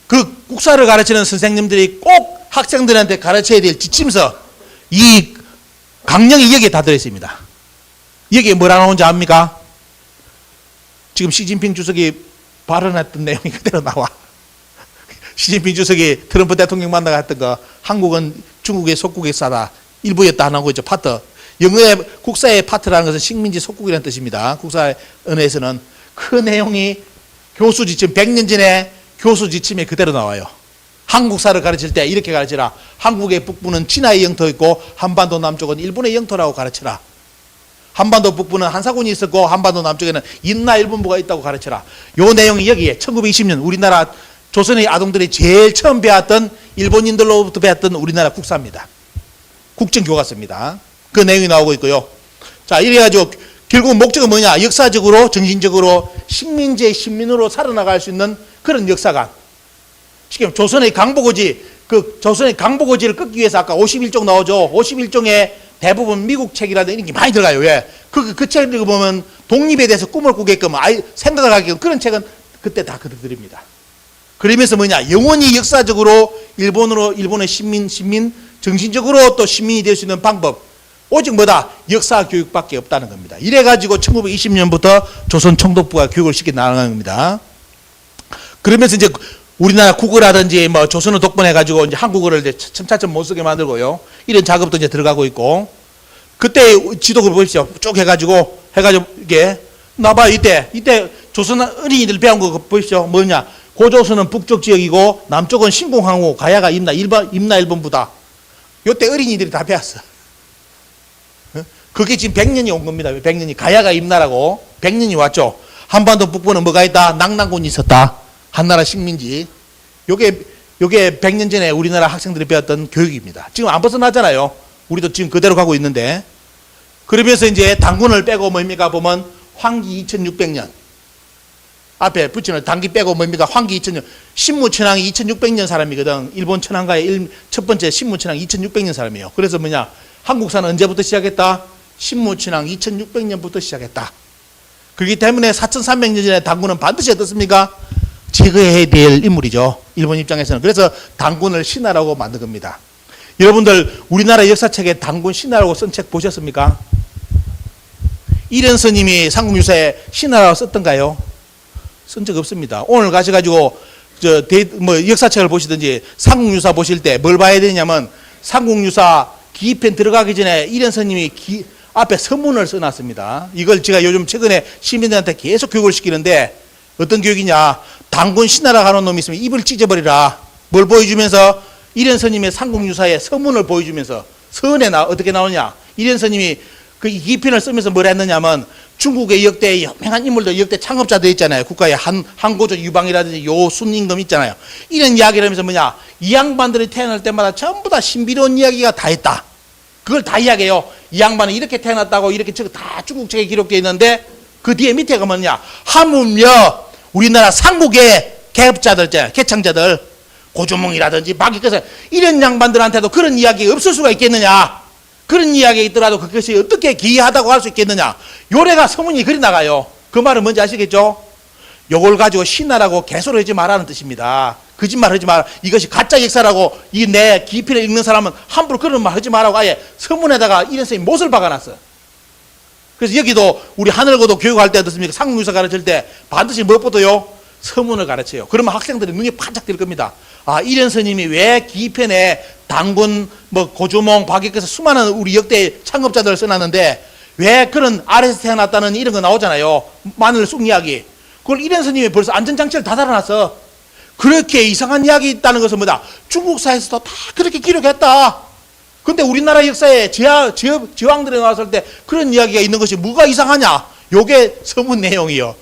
그 국사를 가르치는 선생님들이 꼭 학생들한테 가르쳐야 될 지침서 이 강령이 여기에 다 들어있습니다. 여기에 뭐라 나오는지 압니까? 지금 시진핑 주석이 발언했던 내용이 그대로 나와. 시진핑 주석이 트럼프 대통령 만나가 했던 거 한국은 중국의 속국의 사다 일부였다 안 하고 있죠. 파트. 영어의 국사의 파트라는 것은 식민지 속국이라는 뜻입니다. 국사 언어에서는 그 내용이 교수 지침 100년 전에 교수 지침에 그대로 나와요. 한국사를 가르칠 때 이렇게 가르치라. 한국의 북부는 진화의 영토 있고 한반도 남쪽은 일본의 영토라고 가르치라. 한반도 북부는 한사군이 있었고 한반도 남쪽에는 인나 일본부가 있다고 가르쳐라. 요 내용이 여기에 1920년 우리나라 조선의 아동들이 제일 처음 배웠던 일본인들로부터 배웠던 우리나라 국사입니다. 국정교과서입니다. 그 내용이 나오고 있고요. 자, 이래가지고 결국 목적은 뭐냐? 역사적으로 정신적으로 식민지의 식민으로 살아나갈 수 있는 그런 역사관. 지금 조선의 강복고지, 그 조선의 강복고지를 끊기 위해서 아까 51종 나오죠. 51종에 대부분 미국 책이라든지 이런 게 많이 들어가요. 왜? 그 책을 읽어보면 독립에 대해서 꿈을 꾸게끔 생각을 하게끔 그런 책은 그때 다 그들입니다. 그러면서 뭐냐? 영원히 역사적으로 일본의 시민, 정신적으로 또 시민이 될 수 있는 방법. 오직 뭐다? 역사 교육밖에 없다는 겁니다. 이래가지고 1920년부터 조선 총독부가 교육을 시켜 나가는 겁니다. 그러면서 이제 우리나라 국어라든지 뭐 조선어 독본해가지고 이제 한국어를 이제 차츰 못 쓰게 만들고요. 이런 작업도 이제 들어가고 있고. 그때 지도를 보십시오. 쭉 해가지고 이게 나봐 이때 조선 어린이들 배운 거 보십시오. 뭐냐? 고조선은 북쪽 지역이고 남쪽은 신공항우, 가야가 임나 일본부다. 요때 어린이들이 다 배웠어. 그게 지금 100년이 온 겁니다. 100년이 가야가 임나라고 100년이 왔죠. 한반도 북부는 뭐가 있다? 낙랑군이 있었다. 한나라 식민지. 요게 100년 전에 우리나라 학생들이 배웠던 교육입니다. 지금 안 벗어나잖아요. 우리도 지금 그대로 가고 있는데. 그러면서 이제 단군을 빼고 뭡니까? 보면 황기 2600년. 앞에 붙이는 단기 빼고 뭡니까? 황기 2000년. 신무천왕이 2600년 사람이거든. 일본 천황가의 첫 번째 신무천왕 2600년 사람이에요. 그래서 뭐냐? 한국사는 언제부터 시작했다? 신무천왕 2600년부터 시작했다. 그렇기 때문에 4300년 전에 단군은 반드시 어떻습니까? 제거해야 될 인물이죠. 일본 입장에서는. 그래서 단군을 신하라고 만든 겁니다. 여러분들 우리나라 역사책에 단군 신하라고 쓴 책 보셨습니까? 이련 스님이 삼국유사에 신하라고 썼던가요? 쓴 적 없습니다. 오늘 가셔가지고 역사책을 보시든지 삼국유사 보실 때 뭘 봐야 되냐면 삼국유사 기편 들어가기 전에 이련 스님이 앞에 서문을 써놨습니다. 이걸 제가 요즘 최근에 시민들한테 계속 교육을 시키는데 어떤 교육이냐? 단군 신하라고 하는 놈이 있으면 입을 찢어버리라. 뭘 보여주면서 이련 스님의 삼국유사의 서문을 보여주면서 서문에 어떻게 나오냐? 이련 스님이 그 기편을 쓰면서 뭘 했느냐면 중국의 역대 유명한 인물들, 역대 창업자들 있잖아요. 국가의 한고조 유방이라든지 요순임금 있잖아요. 이런 이야기를 하면서 뭐냐, 이 양반들이 태어날 때마다 전부 다 신비로운 이야기가 다 있다. 그걸 다 이야기해요. 이 양반은 이렇게 태어났다고 이렇게 다 중국책에 기록되어 있는데 그 뒤에 밑에가 뭐냐, 하물며 우리나라 삼국의 개업자들 있잖아요. 개창자들, 고조몽이라든지 박익거사 이런 양반들한테도 그런 이야기가 없을 수가 있겠느냐. 그런 이야기가 있더라도 그것이 어떻게 기이하다고 할 수 있겠느냐. 요래가 서문이 그리 나가요. 그 말은 뭔지 아시겠죠? 요걸 가지고 신하라고 개소리 하지 말라는 뜻입니다. 거짓말 하지 마라. 이것이 가짜 역사라고 이 내 기필을 읽는 사람은 함부로 그런 말 하지 말라고 아예 서문에다가 이런 선생님 못을 박아놨어. 그래서 여기도 우리 하늘고도 교육할 때 어떻습니까? 상무유사 가르칠 때 반드시 무엇보다요? 서문을 가르쳐요. 그러면 학생들이 눈이 반짝 뜰 겁니다. 아, 이런 스님이 왜 기편에 당군, 고조몽, 박익거사 수많은 우리 역대 창업자들을 써놨는데 왜 그런 아래에서 태어났다는 이런 거 나오잖아요. 마늘 쑥 이야기. 그걸 이런 스님이 벌써 안전장치를 다 달아놨어. 그렇게 이상한 이야기 있다는 것은 뭐다? 중국사에서도 다 그렇게 기록했다. 근데 우리나라 역사에 제왕들이 나왔을 때 그런 이야기가 있는 것이 뭐가 이상하냐? 요게 서문 내용이요.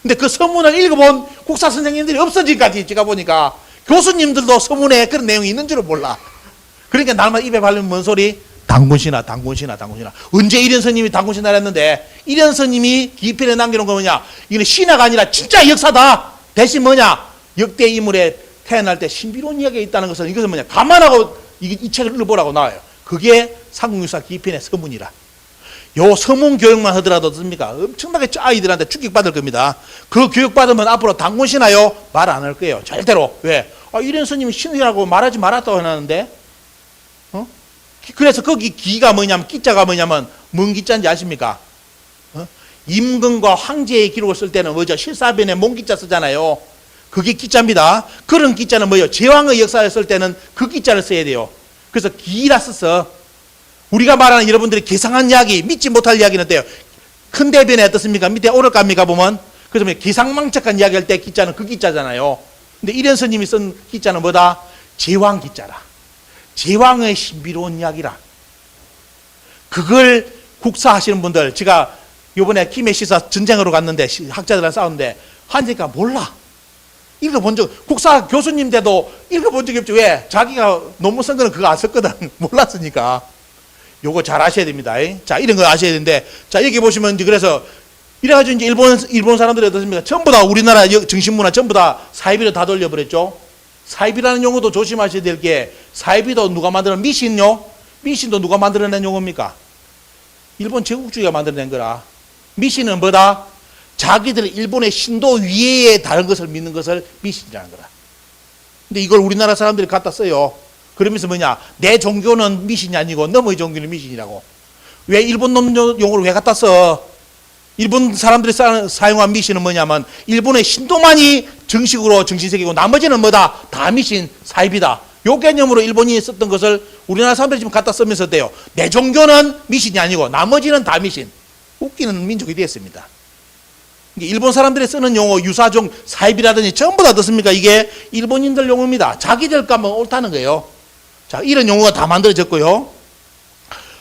근데 그 서문을 읽어본 국사 선생님들이 없어지기까지 제가 보니까 교수님들도 서문에 그런 내용이 있는 줄을 몰라. 그러니까 날마다 입에 발리면 뭔 소리? 당군신화. 언제 이런 스님이 당군신화를 했는데 이런 스님이 기필에 남겨놓은 거 뭐냐? 이건 신화가 아니라 진짜 역사다. 대신 뭐냐? 역대 인물에 태어날 때 신비로운 이야기가 있다는 것은 이것은 뭐냐? 감안하고 이 책을 읽어보라고 나와요. 그게 삼국유사 기편의 서문이라. 요 서문 교육만 하더라도 어떻습니까? 엄청나게 아이들한테 충격받을 겁니다. 그 교육받으면 앞으로 당군신화요? 말 안 할 거예요. 절대로. 왜? 아, 이런 스님이 신이라고 말하지 말았다고 해놨는데 그래서 거기 기가 뭐냐면 기자가 뭐냐면 뭔 기자인지 아십니까? 임금과 황제의 기록을 쓸 때는 뭐죠? 실사변에 몽기자 쓰잖아요. 그게 기자입니다. 그런 기자는 뭐예요? 제왕의 역사를 쓸 때는 그 기자를 써야 돼요. 그래서 기라 썼어. 우리가 말하는 여러분들이 기상한 이야기, 믿지 못할 이야기는 어때요? 큰 대변에 어떻습니까? 밑에 오를갑니까 보면 그래서 기상망측한 이야기 할 때 기자는 그 기자잖아요. 근데 이런 스님이 쓴 기자는 뭐다? 제왕 기자라. 제왕의 신비로운 이야기라. 그걸 국사하시는 분들, 제가 요번에 김해시사 전쟁으로 갔는데 학자들랑 싸우는데 하니까 몰라. 읽어본 적, 국사 교수님 때도 읽어본 적이 없죠. 왜? 자기가 논문 쓴 거는 그거 안 썼거든. 몰랐으니까. 요거 잘 아셔야 됩니다. 자, 이런 거 아셔야 되는데, 자, 여기 보시면 이제 그래서 이래가지고 이제 일본 사람들이 어떻습니까? 전부 다 우리나라 정신문화 전부 다 사이비로 다 돌려버렸죠. 사이비라는 용어도 조심하셔야 될 게, 사이비도 누가 만들어? 미신요? 미신도 누가 만들어낸 용어입니까? 일본 제국주의가 만들어낸 거라. 미신은 뭐다? 자기들 일본의 신도 위에 다른 것을 믿는 것을 미신이라는 거라. 근데 이걸 우리나라 사람들이 갖다 써요. 그러면서 뭐냐? 내 종교는 미신이 아니고 너의 종교는 미신이라고. 왜 일본 놈 용어를 왜 갖다 써? 일본 사람들이 사용한 미신은 뭐냐면 일본의 신도만이 정식으로 정신세계고 나머지는 뭐다? 다 미신, 사이비다. 요 개념으로 일본인이 썼던 것을 우리나라 사람들이 지금 갖다 쓰면서 어때요? 내 종교는 미신이 아니고 나머지는 다 미신. 웃기는 민족이 되었습니다. 일본 사람들이 쓰는 용어, 유사종, 사이비라든지 전부 다 어떻습니까? 이게 일본인들 용어입니다. 자기들 까면 옳다는 거예요. 자, 이런 용어가 다 만들어졌고요.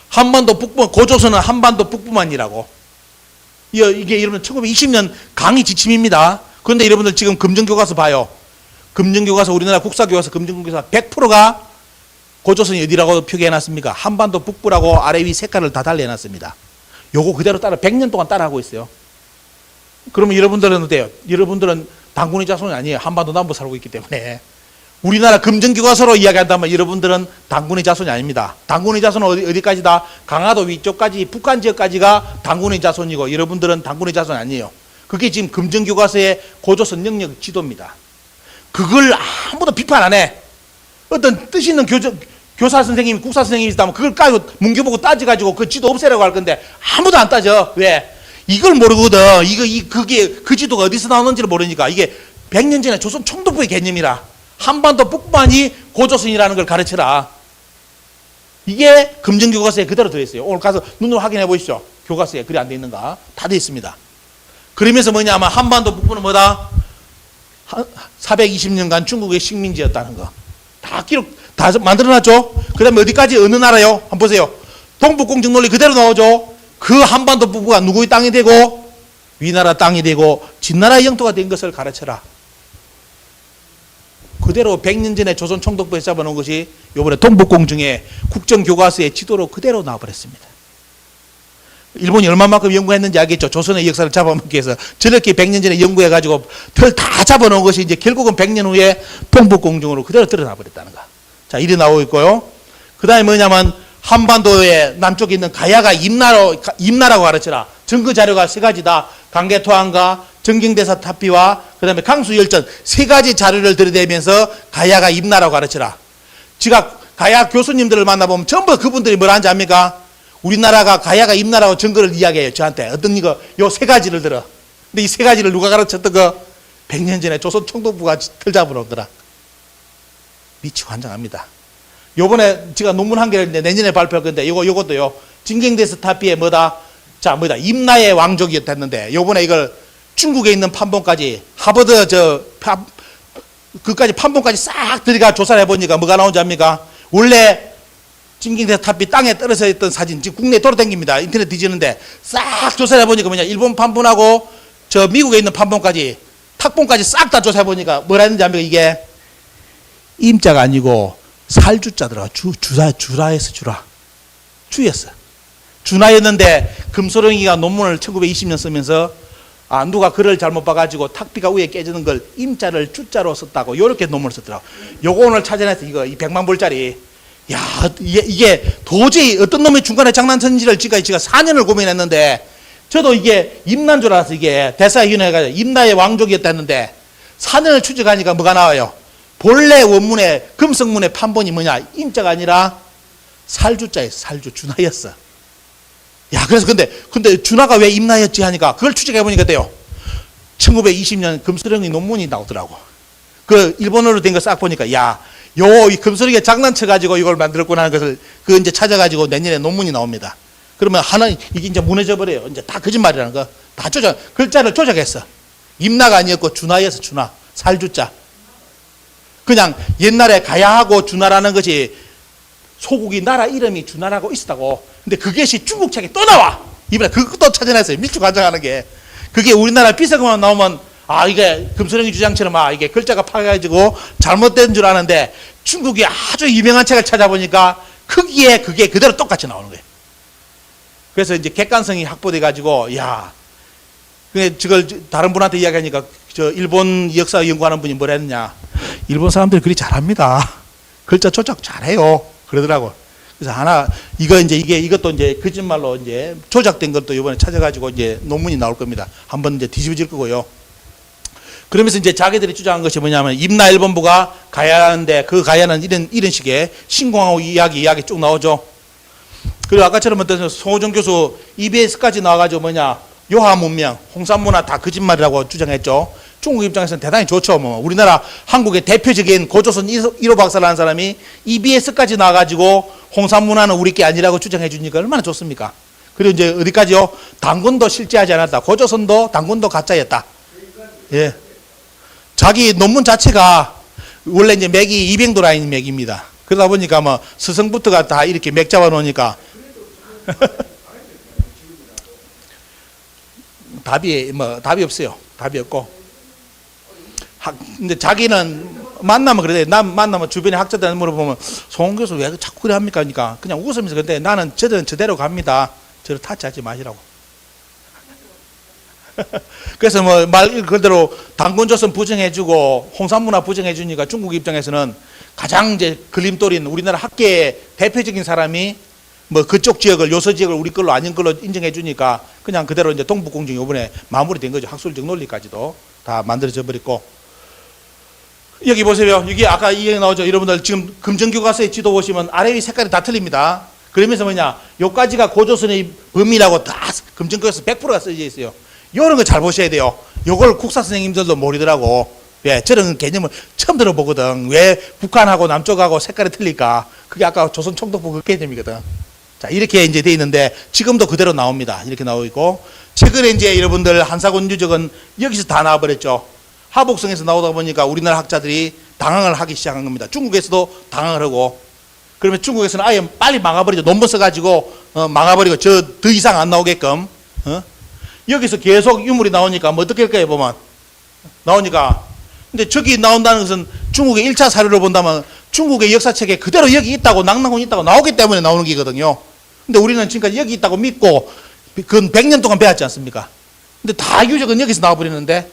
한반도 북부, 고조선은 한반도 북부만이라고. 이게 여러분 1920년 강의 지침입니다. 그런데 여러분들 지금 금정교과서 봐요. 금정교과서, 우리나라 국사교과서 금정교과서 100%가 고조선이 어디라고 표기해놨습니까? 한반도 북부라고 아래 위 색깔을 다 달리해놨습니다. 요거 그대로 따라 100년 동안 따라하고 있어요. 그러면 여러분들은 어때요? 여러분들은 당군의 자손이 아니에요. 한반도 남부 살고 있기 때문에. 우리나라 금정교과서로 이야기한다면 여러분들은 당군의 자손이 아닙니다. 당군의 자손은 어디까지다? 강화도 위쪽까지, 북한 지역까지가 당군의 자손이고 여러분들은 당군의 자손이 아니에요. 그게 지금 금정교과서의 고조선 영역 지도입니다. 그걸 아무도 비판 안 해. 어떤 뜻 있는 교사 선생님이, 국사 선생님이 있다면 그걸 가지고 문교 보고 따져가지고 그 지도 없애라고 할 건데 아무도 안 따져. 왜? 이걸 모르거든. 그게 그 지도가 어디서 나오는지를 모르니까. 이게 100년 전에 조선 총독부의 개념이라. 한반도 북부만이 고조선이라는 걸 가르쳐라. 이게 금정교과서에 그대로 들어있어요. 오늘 가서 눈으로 확인해 보십시오. 교과서에 글이 안 돼 있는가? 다 돼 있습니다. 그러면서 뭐냐면 한반도 북부는 뭐다? 420년간 중국의 식민지였다는 거. 다 기록, 다 만들어놨죠? 그 다음에 어디까지, 어느 나라요? 한번 보세요. 동북공정 논리 그대로 나오죠? 그 한반도 부부가 누구의 땅이 되고 위나라 땅이 되고 진나라의 영토가 된 것을 가르쳐라. 그대로 100년 전에 조선 총독부에서 잡아놓은 것이 이번에 동북공정의 국정교과서의 지도로 그대로 나와버렸습니다. 일본이 얼마만큼 연구했는지 알겠죠. 조선의 역사를 잡아먹기 위해서 저렇게 100년 전에 연구해가지고 털 다 잡아놓은 것이 이제 결국은 100년 후에 동북공정으로 그대로 드러나 버렸다는 거. 자, 이래 나오고 있고요. 그 다음에 뭐냐면 한반도의 남쪽에 있는 가야가 임나라고 가르쳐라. 증거 자료가 세 가지다. 강개토항과 정경대사 탑비와 그 다음에 강수열전 세 가지 자료를 들이대면서 가야가 임나라고 가르쳐라. 지가 가야 교수님들을 만나보면 전부 그분들이 뭐라 하는지 압니까? 우리나라가 가야가 임나라고 증거를 이야기해요. 저한테 어떤 이거 요 세 가지를 들어. 근데 이 세 가지를 누가 가르쳤던 거? 100년 전에 조선 총독부가 틀 잡으러 오더라. 미치고 환장합니다. 요번에 제가 논문 한 개를 내년에 발표할 건데 요것도요. 진경대사 탑비에 임나의 왕족이었다는데 요번에 이걸 중국에 있는 판본까지 하버드 그까지 판본까지 싹 들어가 조사를 해보니까 뭐가 나오는지 압니까? 원래 진경대사 탑이 땅에 떨어져 있던 사진 지금 국내에 돌아다닙니다. 인터넷 뒤지는데 싹 조사를 해보니까 뭐냐 일본 판본하고 저 미국에 있는 판본까지 탁본까지 싹 다 조사해 보니까 뭐라 했는지 압니까? 이게 임자가 아니고 살주자 들어가 주라에서 주였어. 주나였는데 금소령이가 논문을 1920년 쓰면서 누가 글을 잘못 봐가지고 탁비가 위에 깨지는 걸 임자를 주자로 썼다고 요렇게 논문을 썼더라고. 요거 오늘 찾아내서 이거 이 100만 불짜리 야 이게 도저히 어떤 놈이 중간에 장난쳤는지를 제가 4년을 고민했는데 저도 이게 임나인 줄 알았어. 이게 대사위원회가 임나의 왕족이었다는데 4년을 추적하니까 뭐가 나와요? 본래 원문의 금성문의 판본이 뭐냐? 임자가 아니라 살주자였어. 살주 주나였어. 야 그래서 근데 주나가 왜 임나였지 하니까 그걸 추적해 보니까 돼요. 1920년 금수령이 논문이 나오더라고. 그 일본어로 된 거 싹 보니까 이 금수령이 장난쳐 가지고 이걸 만들었구나 하는 것을 그 이제 찾아가지고 내년에 논문이 나옵니다. 그러면 하나 이게 이제 무너져 버려요. 이제 다 거짓말이라는 거 다 글자를 조작했어. 임나가 아니었고 주나였어. 주나 살주자. 그냥 옛날에 가야하고 주나라는 것이 소국이 나라 이름이 주나라고 있었다고. 근데 그것이 중국 책에 또 나와. 이번에 그것도 찾아냈어요. 밀주관장하는 게. 그게 우리나라 비서관만 나오면 이게 금수령이 주장처럼 이게 글자가 파가지고 잘못된 줄 아는데 중국이 아주 유명한 책을 찾아보니까 거기에 그게 그대로 똑같이 나오는 거예요. 그래서 이제 객관성이 확보돼 가지고 저걸 다른 분한테 이야기하니까 저 일본 역사 연구하는 분이 뭐라 했느냐. 일본 사람들이 그리 잘합니다. 글자 조작 잘해요. 그러더라고. 그래서 이것도 이제 거짓말로 이제 조작된 것도 이번에 찾아가지고 이제 논문이 나올 겁니다. 한번 이제 뒤집어질 거고요. 그러면서 이제 자기들이 주장한 것이 뭐냐면 임나 일본부가 가야하는데 그 가야는 이런 식의 신공하고 이야기 쭉 나오죠. 그리고 아까처럼 어떤 송호정 교수 EBS까지 나와가지고 요하 문명, 홍산문화 다 거짓말이라고 주장했죠. 중국 입장에서는 대단히 좋죠. 우리나라 한국의 대표적인 고조선 1호 박사라는 사람이 EBS까지 나와가지고 홍산문화는 우리 게 아니라고 주장해 주니까 얼마나 좋습니까? 그리고 이제 어디까지요? 당군도 실제하지 않았다. 고조선도 당군도 가짜였다. 예. 자기 논문 자체가 원래 이제 맥이 200도라인 맥입니다. 그러다 보니까 스승부터가 다 이렇게 맥 잡아 놓으니까 답이 없어요. 답이 없고. 근데 자기는 만나면 그래. 난 만나면 주변에 학자들 물어보면 송 교수 왜 자꾸 그래 합니까? 그러니까 그냥 웃으면서 근데 나는 저대로 갑니다. 저를 타치하지 마시라고. 그래서 말 그대로 당군조선 부정해주고 홍산문화 부정해주니까 중국 입장에서는 가장 이제 걸림돌인 우리나라 학계의 대표적인 사람이 그쪽 지역을 요서 지역을 우리 걸로 아닌 걸로 인정해주니까 그냥 그대로 이제 동북공정이 이번에 마무리된 거죠. 학술적 논리까지도 다 만들어져 버렸고. 여기 보세요. 여기 아까 이게 나오죠. 여러분들 지금 금정교과서의 지도 보시면 아래 위 색깔이 다 틀립니다. 그러면서 요까지가 고조선의 범위라고 다 금정교과서 100%가 써져 있어요. 요런 거 잘 보셔야 돼요. 요걸 국사 선생님들도 모르더라고. 왜? 저런 개념을 처음 들어보거든. 왜 북한하고 남쪽하고 색깔이 틀릴까? 그게 아까 조선 총독부 그 개념이거든. 자, 이렇게 이제 돼 있는데 지금도 그대로 나옵니다. 이렇게 나오고 있고. 최근에 이제 여러분들 한사군 유적은 여기서 다 나와버렸죠. 하복성에서 나오다 보니까 우리나라 학자들이 당황을 하기 시작한 겁니다. 중국에서도 당황을 하고. 그러면 중국에서는 아예 빨리 막아버리죠. 논문 써가지고 막아버리고 저 더 이상 안 나오게끔. 여기서 계속 유물이 나오니까 뭐 어떻게 할까요? 보면 나오니까. 근데 저기 나온다는 것은 중국의 1차 사료를 본다면 중국의 역사책에 그대로 여기 있다고 낙랑군이 있다고 나오기 때문에 나오는 게거든요. 근데 우리는 지금까지 여기 있다고 믿고 그건 100년 동안 배웠지 않습니까? 근데 다 유적은 여기서 나와버리는데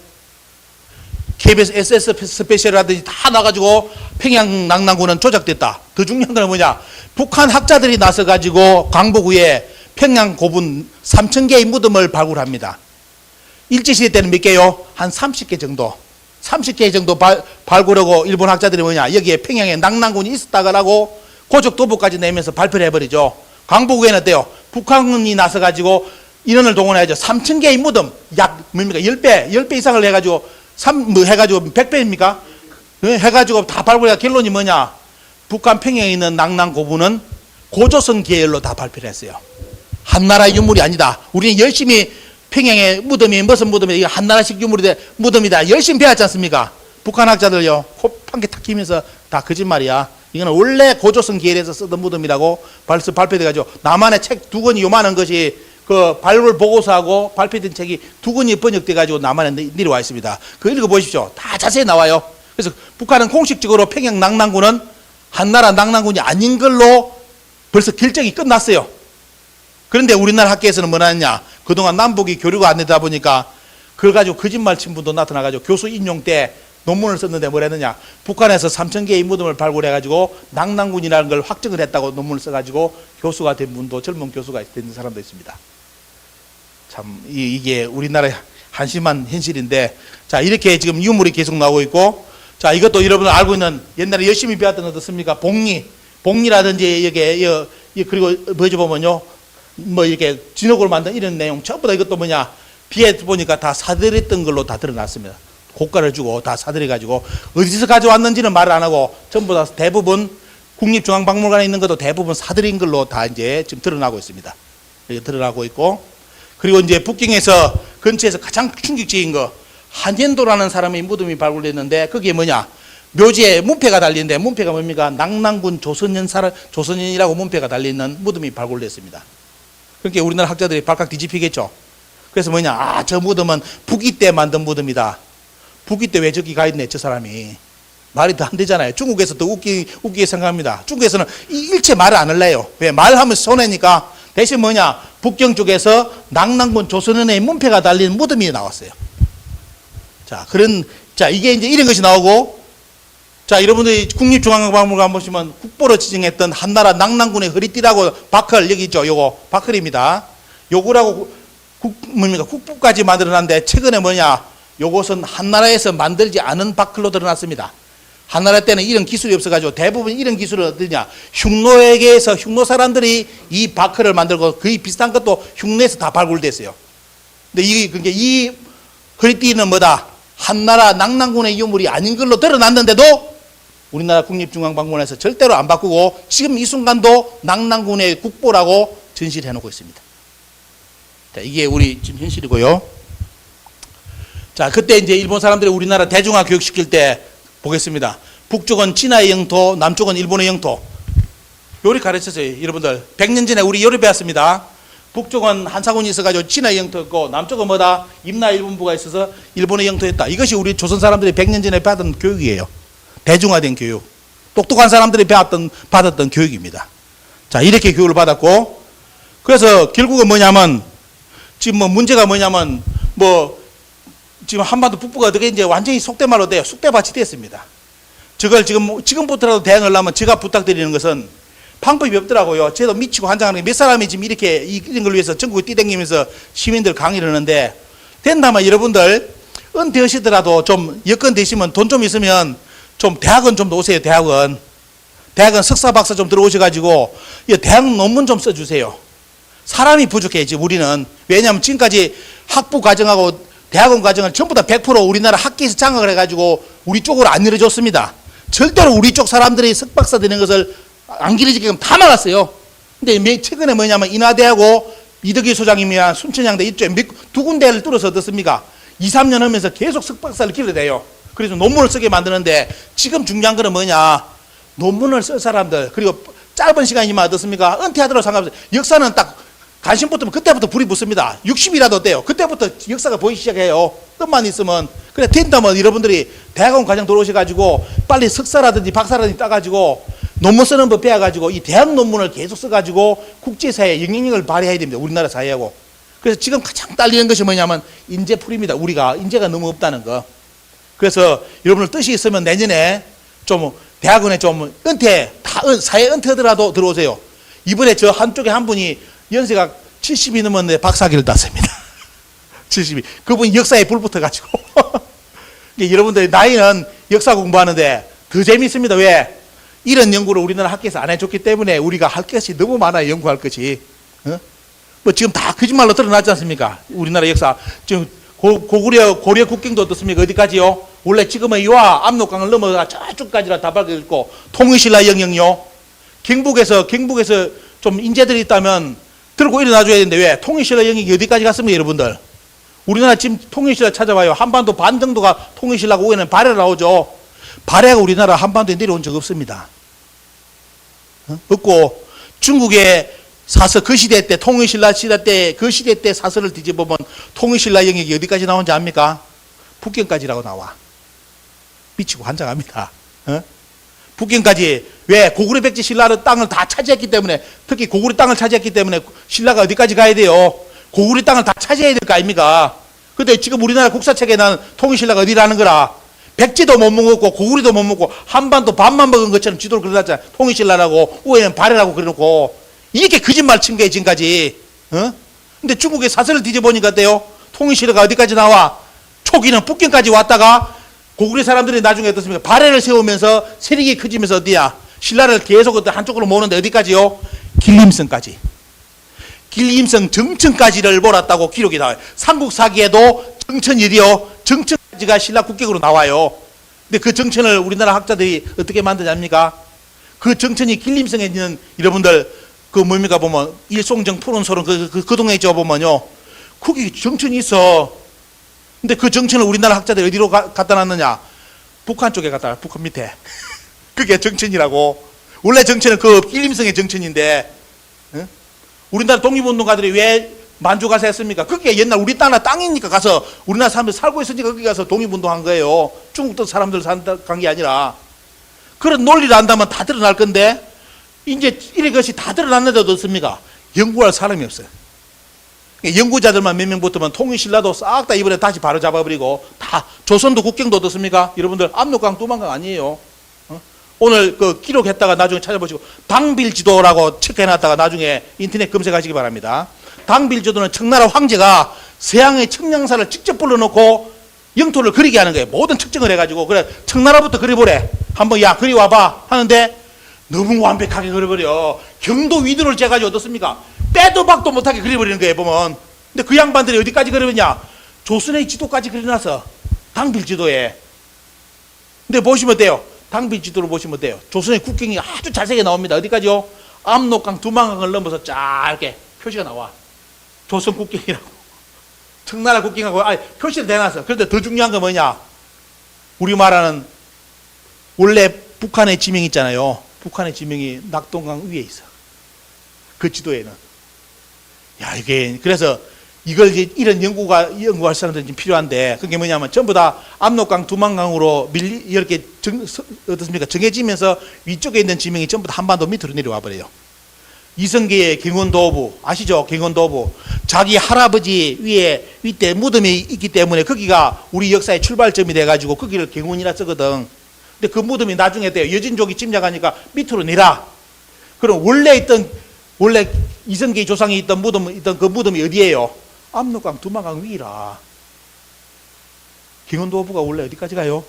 KBS SS 스페셜이라든지 다 나가지고 평양 낙랑군은 조작됐다. 더 중요한 건 뭐냐? 북한 학자들이 나서가지고 광복후에 평양 고분 3,000개의 무덤을 발굴합니다. 일제시대 때는 몇 개요? 한 30개 정도. 30개 정도 발굴하고 일본 학자들이 뭐냐? 여기에 평양에 낙랑군이 있었다고 고적 도보까지 내면서 발표를 해버리죠. 광복후에는 어때요? 북한이 나서가지고 인원을 동원해야죠. 3,000개의 무덤, 약 뭡니까? 10배 이상을 해가지고 해가지고 100배입니까? 해가지고 다 발굴해가 결론이 뭐냐? 북한 평양에 있는 낙랑고분은 고조선 계열로 다 발표를 했어요. 한나라의 유물이 아니다. 우리는 열심히 평양의 무덤이 무슨 무덤이다. 한나라식 유물이 무덤이다. 열심히 배웠지 않습니까? 북한 학자들요. 코판게 탁 끼면서 다 거짓말이야. 이거는 원래 고조선 계열에서 쓰던 무덤이라고 벌써 발표돼가지고 남한의 책 2권이 요만한 것이 그 발굴 보고서하고 발표된 책이 2권이 번역돼가지고 남한에 내려와 있습니다. 그거 읽어보십시오. 다 자세히 나와요. 그래서 북한은 공식적으로 평양 낙랑군은 한나라 낙랑군이 아닌 걸로 벌써 결정이 끝났어요. 그런데 우리나라 학계에서는 뭐라 했냐? 그동안 남북이 교류가 안 되다 보니까 그걸 가지고 거짓말 친 분도 나타나가지고 교수 인용 때 논문을 썼는데 뭐라 했느냐? 북한에서 3,000개의 무덤을 발굴해가지고 낙랑군이라는 걸 확정을 했다고 논문을 써가지고 교수가 된 분도 젊은 교수가 된 사람도 있습니다. 참 이게 우리나라의 한심한 현실인데, 자 이렇게 지금 유물이 계속 나오고 있고, 자 이것도 여러분 알고 있는 옛날에 열심히 배웠던 거 어떻습니까? 복리라든지 이게 그리고 보여줘보면요, 뭐 이렇게 진흙으로 만든 이런 내용 전부 다 이것도 뭐냐, 비에 보니까 다 사들였던 걸로 다 드러났습니다. 고가를 주고 다 사들여가지고 어디서 가져왔는지는 말을 안 하고 전부 다 대부분 국립중앙박물관에 있는 것도 대부분 사들인 걸로 다 이제 지금 드러나고 있습니다. 이렇게 드러나고 있고, 그리고 이제 북경에서 근처에서 가장 충격적인 거, 한현도라는 사람의 무덤이 발굴됐는데 거기에 뭐냐, 묘지에 문패가 달리는데 문패가 뭡니까? 낙랑군 조선인이라고 문패가 달려있는 무덤이 발굴됐습니다. 그러니까 우리나라 학자들이 발칵 뒤집히겠죠. 그래서 뭐냐, 아, 저 무덤은 북이 때 만든 무덤이다. 북이 때 왜 저기 가 있네, 저 사람이. 말이 더 안 되잖아요. 중국에서 더 웃기게 생각합니다. 중국에서는 일체 말을 안 할래요. 왜? 말하면 손해니까. 대신 뭐냐, 북경 쪽에서 낙랑군 조선인의 문패가 달린 무덤이 나왔어요. 자, 이게 이제 이런 것이 나오고, 자, 여러분들이 국립중앙박물관 보시면 국보로 지정했던 한나라 낙랑군의 허리띠라고 바클, 여기 있죠. 요거, 바클입니다. 요거라고 국보까지 만들어놨는데, 최근에 뭐냐, 요것은 한나라에서 만들지 않은 바클로 드러났습니다. 한나라 때는 이런 기술이 없어가지고 대부분 이런 기술을 어디냐, 흉노에게서 흉노 사람들이 이 바클을 만들고 거의 비슷한 것도 흉노에서 다 발굴됐어요. 근데 이 허리띠는 뭐다? 한나라 낙랑군의 유물이 아닌 걸로 드러났는데도 우리나라 국립중앙박물관에서 절대로 안 바꾸고 지금 이 순간도 낙랑군의 국보라고 전시를 해놓고 있습니다. 자, 이게 우리 지금 현실이고요. 자, 그때 이제 일본 사람들이 우리나라 대중화 교육시킬 때 보겠습니다. 북쪽은 진화의 영토, 남쪽은 일본의 영토. 요리 가르쳤어요. 여러분들 100년 전에 우리 요리 배웠습니다. 북쪽은 한사군이 있어가지고 진화의 영토였고, 남쪽은 뭐다? 임나 일본부가 있어서 일본의 영토였다. 이것이 우리 조선 사람들이 100년 전에 받은 교육이에요. 대중화된 교육. 똑똑한 사람들이 받았던 교육입니다. 자, 이렇게 교육을 받았고, 그래서 결국은 뭐냐면, 지금 뭐 문제가 뭐냐면, 지금 한반도 북부가 어떻게 이제 완전히 속된 말로 돼요. 쑥대밭이 됐습니다. 저걸 지금부터라도 대응을 하려면 제가 부탁드리는 것은 방법이 없더라고요. 저도 미치고 환장하는 게 몇 사람이 지금 이렇게 이런 걸 위해서 전국에 뛰댕기면서 시민들 강의를 하는데, 된다면 여러분들 은퇴하시더라도 좀 여건 되시면 돈 좀 있으면 좀 대학원 좀 오세요. 대학원 석사 박사 좀 들어오셔가지고 대학 논문 좀 써주세요. 사람이 부족해 지금 우리는. 왜냐하면 지금까지 학부 과정하고 대학원 과정을 전부 다 100% 우리나라 학계에서 장악을 해가지고 우리 쪽으로 안 밀어줬습니다. 절대로 우리 쪽 사람들이 석박사 되는 것을 안 길어지게끔 다 막았어요. 근데 최근에 뭐냐면 인하대하고 이덕기 소장님이랑 순천향대 이쪽에 두 군데를 뚫어서 어떻습니까? 2, 3년 하면서 계속 석박사를 길러대요. 그래서 논문을 쓰게 만드는데, 지금 중요한 거는 뭐냐, 논문을 쓸 사람들, 그리고 짧은 시간이지만 어떻습니까? 은퇴하더라도 상관없어요. 역사는 딱 관심 붙으면 그때부터 불이 붙습니다. 60이라도 돼요. 그때부터 역사가 보이기 시작해요. 뜻만 있으면. 그래, 된다면 여러분들이 대학원 과정 들어오셔가지고 빨리 석사라든지 박사라든지 따가지고 논문 쓰는 법 배워가지고 이 대학 논문을 계속 써가지고 국제사회에 영향력을 발휘해야 됩니다. 우리나라 사회하고. 그래서 지금 가장 딸리는 것이 뭐냐면 인재풀입니다. 우리가 인재가 너무 없다는 거. 그래서 여러분들 뜻이 있으면 내년에 좀 대학원에 좀 은퇴, 사회 은퇴하더라도 들어오세요. 이번에 저 한쪽에 한 분이 연세가 70이 넘었는데 박사학위를 땄습니다. 70이. 그분이 역사에 불 붙어가지고. 여러분들 나이는 역사 공부하는데 더 재밌습니다. 왜? 이런 연구를 우리나라 학교에서 안 해줬기 때문에 우리가 할 것이 너무 많아요. 연구할 것이. 뭐 지금 다 거짓말로 드러났지 않습니까? 우리나라 역사. 지금 고려 국경도 어떻습니까? 어디까지요? 원래 지금은 이와 압록강을 넘어가 저쪽까지라 다 밝게 있고 통일신라 영역요. 경북에서 좀 인재들이 있다면 들고 일어나줘야 되는데 왜? 통일신라 영역이 어디까지 갔습니까, 여러분들? 우리나라 지금 통일신라 찾아봐요. 한반도 반 정도가 통일신라고 오해는 발해가 나오죠. 발해가 우리나라 한반도에 내려온 적 없습니다. 없고 중국의 사서 그 시대 때 통일신라 시대 때 그 시대 때 사서를 뒤집어보면 통일신라 영역이 어디까지 나오는지 압니까? 북경까지라고 나와. 미치고 환장합니다. 북경까지. 왜? 고구려 백제 신라의 땅을 다 차지했기 때문에, 특히 고구려 땅을 차지했기 때문에 신라가 어디까지 가야 돼요? 고구려 땅을 다 차지해야 될 거 아닙니까? 근데 지금 우리나라 국사책에는 통일신라가 어디라는 거라? 백제도 못 먹었고 고구려도 못 먹고 한반도 반만 먹은 것처럼 지도를 그려놨잖아요. 통일신라라고 우에는 발해라고 그려놓고 이렇게 거짓말 친 거예요 지금까지. 근데 중국의 사설을 뒤져보니까 어때요? 통일신라가 어디까지 나와? 초기는 북경까지 왔다가 고구려 사람들이 나중에 어떻습니까? 발해를 세우면서 세력이 커지면서 어디야? 신라를 계속 한쪽으로 모으는데 어디까지요? 길림성까지. 길림성 정천까지를 몰았다고 기록이 나와요. 삼국사기에도 정천이 어디요? 정천까지가 신라 국격으로 나와요. 근데 그 정천을 우리나라 학자들이 어떻게 만드냐입니까? 그 정천이 길림성에 있는 여러분들 그 뭡니까 보면 일송정 푸른소름 그 동네 있죠 보면요. 거기 정천이 있어. 근데 그 정천을 우리나라 학자들이 어디로 갖다 놨느냐? 북한 쪽에 갖다 놨, 북한 밑에. 그게 정천이라고. 원래 정천은 그 길림성의 정천인데, 우리나라 독립운동가들이 왜 만주 가서 했습니까? 그게 옛날 우리 땅이니까 가서 우리나라 사람들 살고 있으니까 거기 가서 독립운동한 거예요. 중국도 사람들 간 게 아니라. 그런 논리를 안다면 다 드러날 건데, 이제 이런 것이 다 드러났는데도 어떻습니까? 연구할 사람이 없어요. 연구자들만 몇 명 붙으면 통일신라도 싹 다 이번에 다시 바로 잡아버리고 다 조선도 국경도 어떻습니까? 여러분들 압록강 두만강 아니에요. 오늘 그 기록했다가 나중에 찾아보시고 당빌지도라고 체크해놨다가 나중에 인터넷 검색하시기 바랍니다. 당빌지도는 청나라 황제가 서양의 청량사를 직접 불러놓고 영토를 그리게 하는 거예요. 모든 측정을 해가지고 그래 청나라부터 그려보래. 한번 야 그려와봐 하는데 너무 완벽하게 그려버려. 경도 위도를 재가지고 어떻습니까? 빼도 박도 못하게 그려버리는 거예요 보면. 근데 그 양반들이 어디까지 그려봤냐? 조선의 지도까지 그려놨어. 당빌지도에. 근데 보시면 돼요. 당빌지도를 보시면 돼요. 조선의 국경이 아주 자세하게 나옵니다. 어디까지요? 압록강 두만강을 넘어서 짧게 표시가 나와. 조선 국경이라고. 청나라 국경하고 표시를 대놨어. 그런데 더 중요한 건 뭐냐? 우리 말하는 원래 북한의 지명이 있잖아요. 북한의 지명이 낙동강 위에 있어. 그 지도에는. 야, 이게, 그래서 이걸 이런 연구할 사람들이 좀 필요한데, 그게 뭐냐면 전부 다 압록강, 두만강으로 이렇게 어떻습니까? 정해지면서 위쪽에 있는 지명이 전부 다 한반도 밑으로 내려와 버려요. 이성계의 경원도부, 아시죠? 경원도부. 자기 할아버지 위에 무덤이 있기 때문에 거기가 우리 역사의 출발점이 돼가지고 거기를 경원이라 쓰거든. 근데 그 무덤이 나중에 돼요. 여진족이 침략하니까 밑으로 내라. 그럼 원래 이성계의 조상이 있던 그 무덤이 어디예요? 압록강 두만강 위라. 경원도부가 원래 어디까지 가요?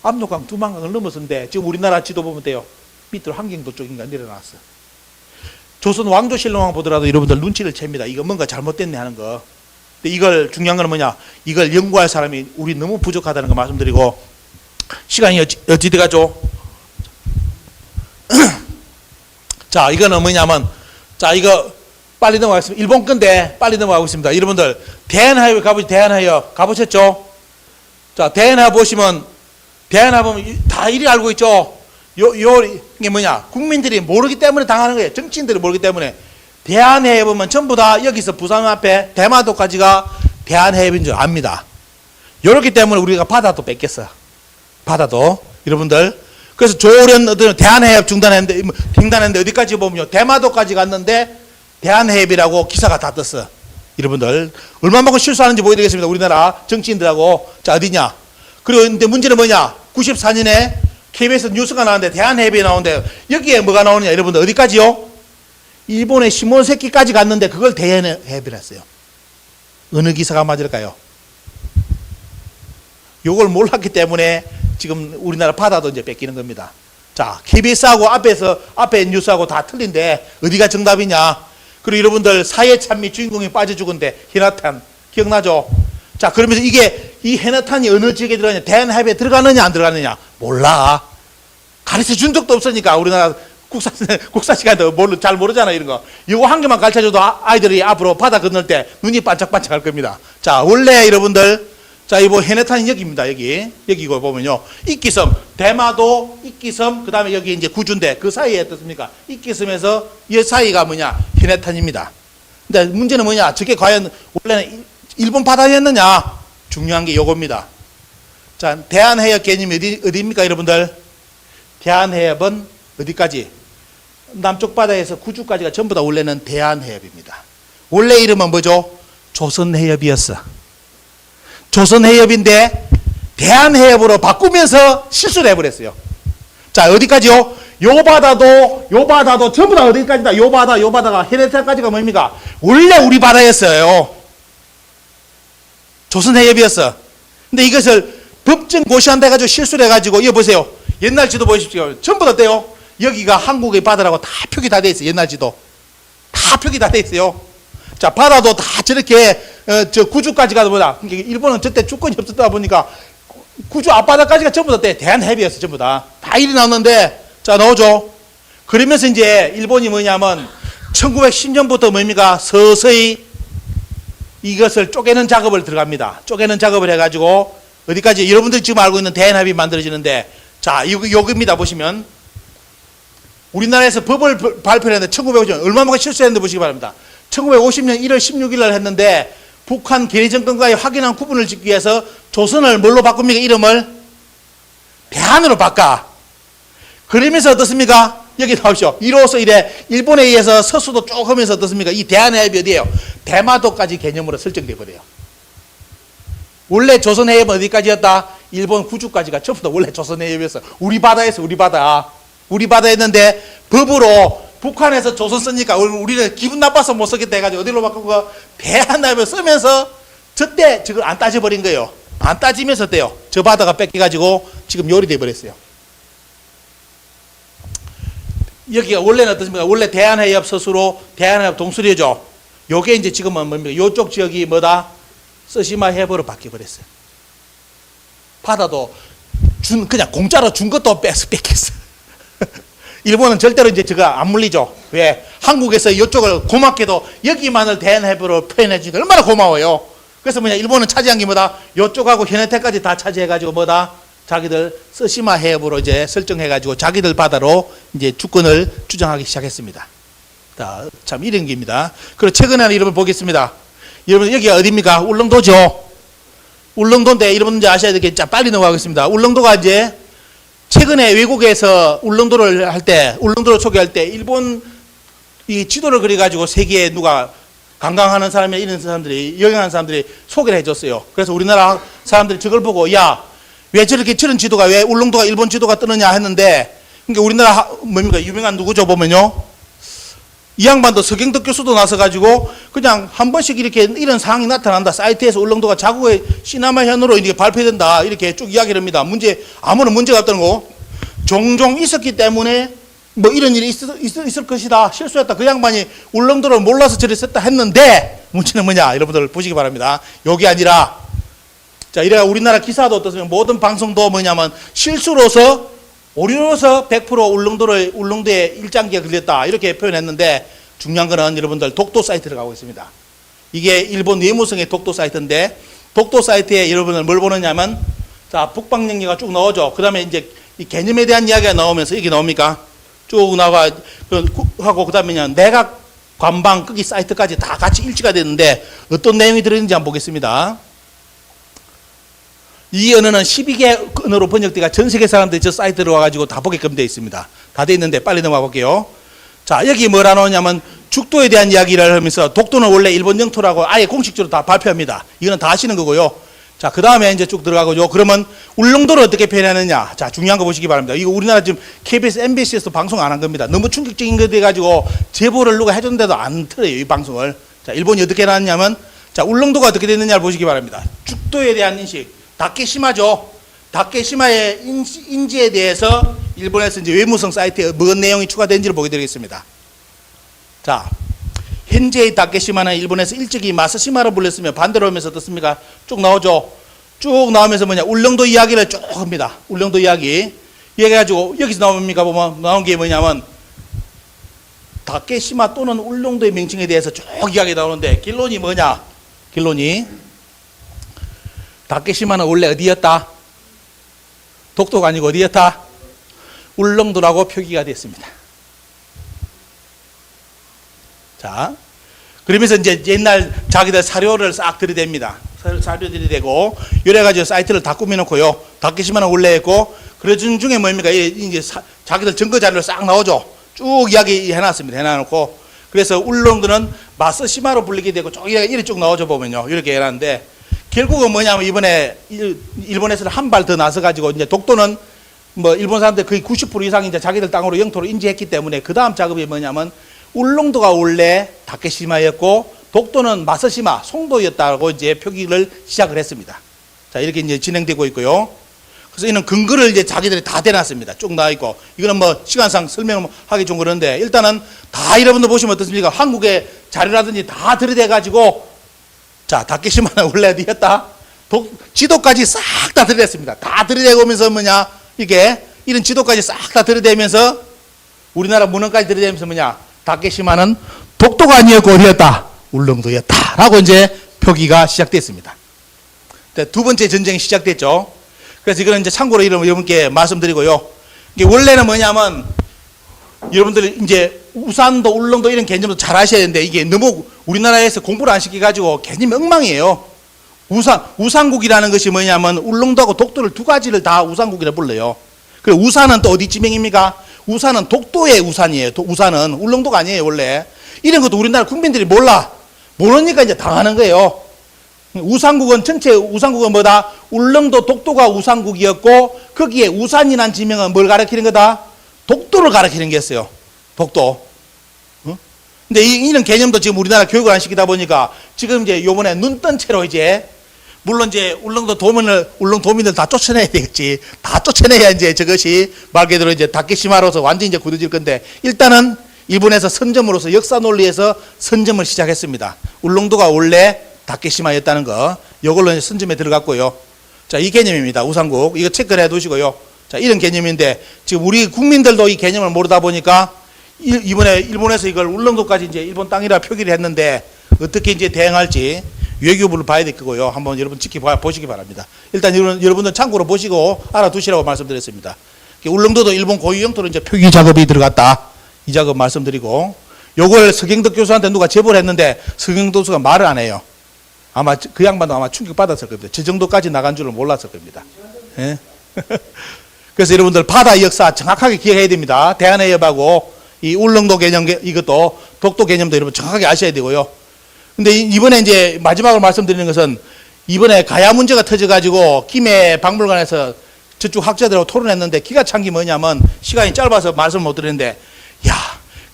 압록강 두만강을 넘어서는데 지금 우리나라 지도 보면 돼요. 밑으로 한경도 쪽인가 내려놨어. 조선 왕조실록만 보더라도 여러분들 눈치를 챕니다. 이거 뭔가 잘못됐네 하는 거. 근데 이걸 중요한 건 뭐냐? 이걸 연구할 사람이 우리 너무 부족하다는 거 말씀드리고 시간이 어찌 돼가죠? 자, 이거는 뭐냐면 자, 이거 빨리 넘어가겠습니다. 일본 건데 빨리 넘어가겠습니다. 여러분들 대한하이웨이 대한하이웨이 가보셨죠? 자, 대한하이웨이 보시면 다 이리 알고 있죠? 이게 뭐냐? 국민들이 모르기 때문에 당하는 거예요. 정치인들이 모르기 때문에. 대한해협 보면 전부 다 여기서 부산 앞에 대마도까지가 대한해협인 줄 압니다. 이렇기 때문에 우리가 바다도 뺏겼어. 바다도. 여러분들. 그래서 조련 어떤 대한해협 횡단했는데 어디까지 보면요. 대마도까지 갔는데 대한해협이라고 기사가 다 떴어. 여러분들. 얼마만큼 실수하는지 보여드리겠습니다. 우리나라 정치인들하고. 자, 어디냐? 그리고 근데 문제는 뭐냐? 94년에 KBS 뉴스가 나오는데 대한해협이 나오는데 여기에 뭐가 나오느냐? 여러분들 어디까지요? 일본의 시모노세키까지 갔는데 그걸 대한해협이라 했어요. 어느 기사가 맞을까요? 요걸 몰랐기 때문에 지금 우리나라 바다도 이제 뺏기는 겁니다. 자, KBS하고 앞에 뉴스하고 다 틀린데 어디가 정답이냐? 그리고 여러분들 사회찬미 주인공이 빠져 죽은데 헤나탄 기억나죠? 자, 그러면서 이 헤나탄이 어느 지역에 들어가냐? 대한해협에 들어가느냐 안 들어가느냐? 몰라. 가르쳐 준 적도 없으니까 우리나라 국사 시간도 잘 모르잖아 이런 거. 이거 한 개만 가르쳐줘도 아이들이 앞으로 바다 건널 때 눈이 반짝반짝 할 겁니다. 자, 원래 여러분들 자, 이거 헤네탄이 여기입니다. 여기 이거 보면요. 이끼섬, 대마도, 이끼섬, 그 다음에 여기 이제 구주인데 그 사이에 어떻습니까? 이끼섬에서 이 사이가 뭐냐? 헤네탄입니다. 근데 문제는 뭐냐? 저게 과연 원래는 일본 바다였느냐? 중요한 게 요겁니다. 자, 대한해협 개념이 어디입니까, 여러분들? 대한해협은 어디까지? 남쪽 바다에서 구주까지가 전부 다 원래는 대한해협입니다. 원래 이름은 뭐죠? 조선해협이었어. 조선해협인데 대한해협으로 바꾸면서 실수를 해버렸어요. 자, 어디까지요? 요 바다도 전부 다 어디까지다? 요 바다가 헤네탄까지가 뭡니까? 원래 우리 바다였어요. 조선해협이었어. 근데 이것을 법정 고시한다 해가지고 실수를 해가지고 이거 보세요. 옛날 지도 보십시오. 전부 다 떼요. 여기가 한국의 바다라고 다 표기 다 돼 있어요. 옛날 지도 다 표기 다 돼 있어요. 자, 바다도 다 저렇게 저 구주까지 가도 보다. 일본은 저때 주권이 없었다 보니까 구주 앞바다까지가 전부 다 대한해협이었어. 전부 다 일이 나왔는데 자, 나오죠. 그러면서 이제 일본이 뭐냐면 1910년부터 뭡니까? 서서히 이것을 쪼개는 작업을 들어갑니다. 쪼개는 작업을 해가지고 어디까지? 여러분들이 지금 알고 있는 대한해협이 만들어지는데 자, 여기입니다. 보시면 우리나라에서 법을 발표했는데 1950년 얼마만큼 실수했는데 보시기 바랍니다. 1950년 1월 16일 날 했는데 북한 개리정권과의 확연한 구분을 짓기 위해서 조선을 뭘로 바꿉니까? 이름을 대한으로 바꿔. 그러면서 어떻습니까? 여기 나오시오. 이로써 이래 일본에 의해서 서수도 쭉 하면서 어떻습니까? 이 대한해협이 어디예요? 대마도까지 개념으로 설정돼 버려요. 원래 조선해협은 어디까지였다? 일본 구주까지가 전부 다 원래 조선해협이었어. 우리 바다에서 우리 바다였는데 법으로 북한에서 조선 쓰니까 우리는 기분 나빠서 못 쓰겠다 해가지고 어디로 바꾸고 대한해협을 쓰면서 저때 저걸 안 따져버린 거예요. 안 따지면서 떼요. 저 바다가 뺏겨가지고 지금 요리돼 버렸어요. 여기가 원래는 어떻습니까? 원래 대한해협 서수로 대한해협 동수리죠. 요게 이제 지금은 뭡니까? 요쪽 지역이 뭐다? 쓰시마 해협으로 바뀌어버렸어요. 바다도 그냥 공짜로 준 것도 뺏겼어. 일본은 절대로 이제 저거 안 물리죠. 왜? 한국에서 이쪽을 고맙게도 여기만을 대한해협으로 표현해 주니까 얼마나 고마워요. 그래서 뭐냐? 일본은 차지한 게 뭐다? 이쪽하고 현해태까지 다 차지해가지고 뭐다? 자기들 쓰시마 해협으로 이제 설정해가지고 자기들 바다로 이제 주권을 주장하기 시작했습니다. 자, 참 이런 게입니다. 그리고 최근에는 여러분 보겠습니다. 여러분 여기가 어디입니까? 울릉도죠. 울릉도인데 여러분 이제 아셔야 될 게 자 빨리 넘어가겠습니다. 울릉도가 이제 최근에 외국에서 울릉도를 할 때, 울릉도를 소개할 때 일본 이 지도를 그려가지고 세계에 누가 관광하는 사람이 이런 사람들이 여행하는 사람들이 소개를 해줬어요. 그래서 우리나라 사람들이 저걸 보고 야, 왜 저렇게 저런 지도가 왜 울릉도가 일본 지도가 뜨느냐 했는데 그러니까 우리나라 뭡니까 유명한 누구죠 보면요. 이 양반도 서경덕 교수도 나서가지고 그냥 한 번씩 이렇게 이런 상황이 나타난다. 사이트에서 울릉도가 자국의 시나마현으로 이렇게 발표된다. 이렇게 쭉 이야기를 합니다. 아무런 문제가 없다는 거. 종종 있었기 때문에 뭐 이런 일이 있을 것이다. 실수했다. 그 양반이 울릉도를 몰라서 저리 썼다 했는데 문제는 뭐냐. 여러분들 보시기 바랍니다. 여기 아니라 자, 이래가 우리나라 기사도 어떻습니까? 모든 방송도 뭐냐면 실수로서 오류로서 100% 울릉도에 일장기가 걸렸다. 이렇게 표현했는데 중요한 거는 여러분들 독도 사이트를 가고 있습니다. 이게 일본 외무성의 독도 사이트인데 독도 사이트에 여러분들 뭘 보느냐면 자, 북방영리가 쭉 나오죠. 그 다음에 이제 이 개념에 대한 이야기가 나오면서 이게 나옵니까? 쭉 나가 하고 그다음에 내각 관방 끄기 사이트까지 다 같이 일치가 됐는데 어떤 내용이 들어있는지 한번 보겠습니다. 이 언어는 12개 언어로 번역되가 전 세계 사람들이 저 사이트로 와가지고 다 보게끔 되어 있습니다. 다 되어 있는데 빨리 넘어가 볼게요. 자, 여기 뭐라 나오냐면 죽도에 대한 이야기를 하면서 독도는 원래 일본 영토라고 아예 공식적으로 다 발표합니다. 이거는 다 아시는 거고요. 자, 그 다음에 이제 쭉 들어가고요. 그러면 울릉도를 어떻게 표현하느냐. 자, 중요한 거 보시기 바랍니다. 이거 우리나라 지금 KBS, MBC에서 방송 안 한 겁니다. 너무 충격적인 거 돼가지고 제보를 누가 해줬는데도 안 틀어요, 이 방송을. 자, 일본이 어떻게 나왔냐면, 자, 울릉도가 어떻게 됐느냐를 보시기 바랍니다. 죽도에 대한 인식. 다케시마죠. 다케시마의 인지에 대해서 일본에서 이제 외무성 사이트에 뭔 내용이 추가된지를 보게 되겠습니다. 자, 현재의 다케시마는 일본에서 일찍이 마사시마로 불렸으며 반대로 하면서 어떻습니까? 쭉 나오죠. 쭉 나오면서 울릉도 이야기를 쭉 합니다. 울릉도 이야기. 얘기해가지고 여기서 나옵니까? 보면 나온 게 뭐냐면 다케시마 또는 울릉도의 명칭에 대해서 쭉 이야기 나오는데 결론이 뭐냐? 결론이 다케시마는 원래 어디였다? 독도가 아니고 어디였다? 울릉도라고 표기가 됐습니다. 자, 그러면서 이제 옛날 자기들 사료를 싹 들이댑니다. 사료 들이대고 이래가지고 사이트를 다 꾸며놓고요. 다케시마는 원래 했고 그러준 중에 뭡니까? 이제 자기들 증거 자료를 싹 나오죠. 쭉 이야기 해놨습니다. 해놔놓고 그래서 울릉도는 마쓰시마로 불리게 되고 쭉 이렇게 쭉 나오죠. 보면요. 이렇게 해놨는데 결국은 뭐냐면 이번에 일본에서는 한 발 더 나서가지고 이제 독도는 뭐 일본 사람들 거의 90% 이상이 이제 자기들 땅으로 영토로 인지했기 때문에 그 다음 작업이 뭐냐면 울릉도가 원래 다케시마였고 독도는 마쓰시마, 송도였다고 이제 표기를 시작을 했습니다. 자, 이렇게 이제 진행되고 있고요. 그래서 이는 근거를 이제 자기들이 다 대놨습니다. 쭉 나와 있고 이거는 뭐 시간상 설명하기 좀 그런데 일단은 다 여러분들 보시면 어떻습니까? 한국의 자료라든지 다 들이대가지고 자, 다케시마는 원래 어디였다? 지도까지 싹 다 들이댔습니다. 다 들이대고 오면서 뭐냐? 이게 이런 지도까지 싹 다 들이대면서 우리나라 문헌까지 들이대면서 뭐냐? 다케시마는 독도가 아니었고 어디였다? 울릉도였다. 라고 이제 표기가 시작됐습니다. 두 번째 전쟁이 시작됐죠. 그래서 이거는 이제 참고로 여러분께 말씀드리고요. 이게 원래는 뭐냐면 여러분들이 이제 우산도 울릉도 이런 개념도 잘 아셔야 되는데 이게 너무 우리나라에서 공부를 안 시켜가지고 개념이 엉망이에요. 우산국이라는 것이 뭐냐면 울릉도하고 독도를 두 가지를 다 우산국이라 불러요. 그리고 우산은 또 어디 지명입니까? 우산은 독도의 우산이에요. 우산은 울릉도가 아니에요, 원래. 이런 것도 우리나라 국민들이 몰라. 모르니까 이제 당하는 거예요. 우산국은 전체 우산국은 뭐다? 울릉도 독도가 우산국이었고 거기에 우산이란 지명은 뭘 가리키는 거다? 독도를 가리키는 게였어요. 독도. 근데 이런 개념도 지금 우리나라 교육을 안 시키다 보니까 지금 이제 요번에 눈 뜬 채로 이제 물론 이제 울릉도 도민들 다 쫓아내야 되겠지. 다 쫓아내야 이제 저것이 말 그대로 이제 다케시마로서 완전히 이제 굳어질 건데 일단은 일본에서 선점으로서 역사 논리에서 선점을 시작했습니다. 울릉도가 원래 다케시마였다는 거. 이걸로 이제 선점에 들어갔고요. 자, 이 개념입니다. 우산국. 이거 체크를 해 두시고요. 자, 이런 개념인데 지금 우리 국민들도 이 개념을 모르다 보니까 이번에 일본에서 이걸 울릉도까지 이제 일본 땅이라 표기를 했는데 어떻게 이제 대응할지 외교부를 봐야 될 거고요. 한번 여러분 보시기 바랍니다. 일단 여러분들 참고로 보시고 알아두시라고 말씀드렸습니다. 울릉도도 일본 고유 영토로 이제 표기 작업이 들어갔다. 이 작업 말씀드리고 요걸 서경덕 교수한테 누가 제보를 했는데 서경덕 교수가 말을 안 해요. 아마 그 양반도 아마 충격받았을 겁니다. 저 정도까지 나간 줄은 몰랐을 겁니다. 예? 그래서 여러분들 바다 역사 정확하게 기억해야 됩니다. 대한해협하고 이 울릉도 개념 이것도 독도 개념도 여러분 정확하게 아셔야 되고요. 근데 이번에 이제 마지막으로 말씀드리는 것은 이번에 가야 문제가 터져가지고 김해 박물관에서 저쪽 학자들하고 토론했는데 기가 찬 게 뭐냐면 시간이 짧아서 말씀 못 드리는데 야,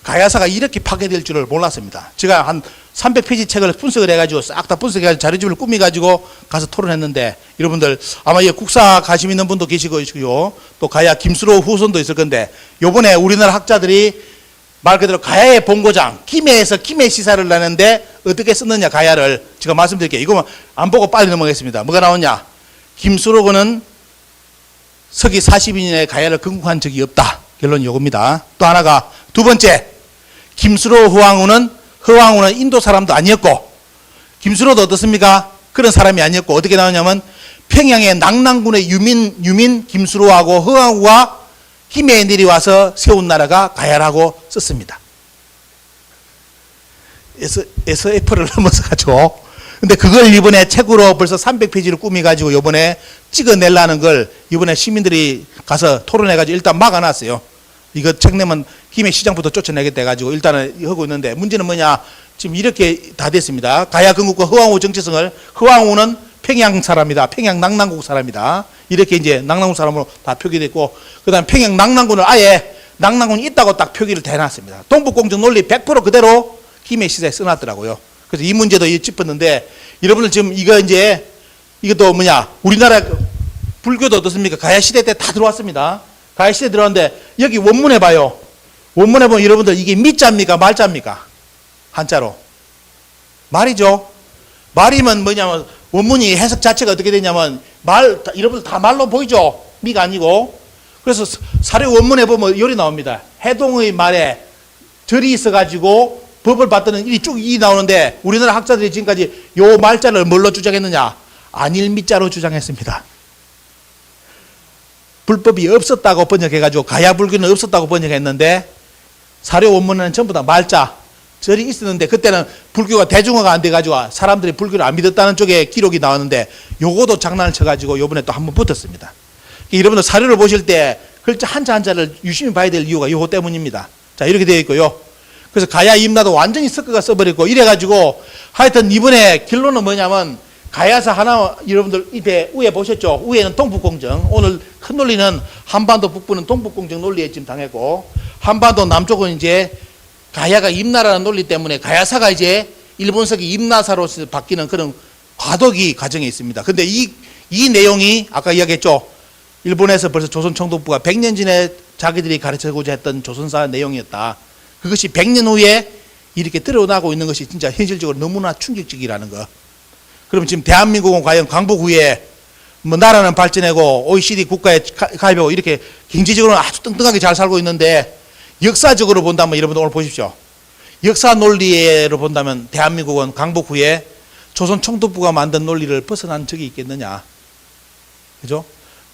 가야사가 이렇게 파괴될 줄을 몰랐습니다. 제가 한 300페이지 책을 분석을 해가지고 싹 다 분석해가지고 자료집을 꾸미가지고 가서 토론했는데 여러분들 아마 이 국사 관심 있는 분도 계시고요. 또 가야 김수로 후손도 있을 건데 요번에 우리나라 학자들이 말 그대로 가야의 본고장 김해에서 김해 시사를 하는데 어떻게 썼느냐 가야를 제가 말씀드릴게요. 이거만 안 보고 빨리 넘어가겠습니다. 뭐가 나오냐? 김수로는 서기 42년에 가야를 건국한 적이 없다. 결론이 요겁니다. 또 하나가 두 번째 김수로 허왕우는 인도 사람도 아니었고 김수로도 어떻습니까? 그런 사람이 아니었고 어떻게 나오냐면 평양의 낙랑군의 유민 김수로하고 허왕우가 김해에 내려와서 세운 나라가 가야라고 썼습니다. SF를 넘어서 가지고. 근데 그걸 이번에 책으로 벌써 300페이지를 꾸미가지고 이번에 찍어내려는 걸 이번에 시민들이 가서 토론해가지고 일단 막아놨어요. 이거 책 내면 김해 시장부터 쫓아내겠다 해가지고 일단은 하고 있는데 문제는 뭐냐. 지금 이렇게 다 됐습니다. 가야 건국과 허왕우 정체성을, 허왕우는 평양 사람이다. 평양 낙랑국 사람이다. 이렇게 이제 낙랑국 사람으로 다 표기됐고, 그 다음 평양 낙랑군을 아예 낙랑군이 있다고 딱 표기를 대놨습니다. 동북공정 논리 100% 그대로 김해 시사에 써놨더라고요. 그래서 이 문제도 짚었는데, 여러분들 지금 이것도 뭐냐, 우리나라 불교도 어떻습니까? 가야시대 때 다 들어왔습니다. 가야시대 들어왔는데, 여기 원문에 봐요. 원문에 보면 여러분들 이게 미자입니까? 말자입니까? 한자로. 말이죠. 말이면 뭐냐면, 원문이 해석 자체가 어떻게 되냐면, 여러분들 다 말로 보이죠? 미가 아니고. 그래서 사료 원문에 보면 열이 나옵니다. 해동의 말에 절이 있어가지고, 법을 받드는 일이 쭉 나오는데 우리나라 학자들이 지금까지 요 말자를 뭘로 주장했느냐? 안일미자로 주장했습니다. 불법이 없었다고 번역해가지고 가야불교는 없었다고 번역했는데 사료 원문에는 전부 다 말자, 절이 있었는데 그때는 불교가 대중화가 안 돼가지고 사람들이 불교를 안 믿었다는 쪽에 기록이 나왔는데 요거도 장난을 쳐가지고 요번에 또 한번 붙었습니다. 여러분들 사료를 보실 때 글자 한자를 유심히 봐야 될 이유가 요거 때문입니다. 자, 이렇게 되어 있고요. 그래서 가야 임나도 완전히 섞어가 써버리고 이래가지고 하여튼 이번에 결론은 뭐냐면 가야사 하나 여러분들 입에 위에 보셨죠? 위에는 동북공정. 오늘 큰 논리는 한반도 북부는 동북공정 논리에 지금 당했고 한반도 남쪽은 이제 가야가 임나라는 논리 때문에 가야사가 이제 일본석이 임나사로 바뀌는 그런 과도기 과정에 있습니다. 근데 이 내용이 아까 이야기했죠? 일본에서 벌써 조선 총독부가 100년 전에 자기들이 가르쳐고자 했던 조선사 내용이었다. 그것이 100년 후에 이렇게 드러나고 있는 것이 진짜 현실적으로 너무나 충격적이라는 거. 그럼 지금 대한민국은 과연 광복 후에 뭐 나라는 발전하고 OECD 국가에 가입하고 이렇게 경제적으로 아주 뚱뚱하게 잘 살고 있는데 역사적으로 본다면 여러분들 오늘 보십시오. 역사 논리로 본다면 대한민국은 광복 후에 조선 총독부가 만든 논리를 벗어난 적이 있겠느냐. 그죠?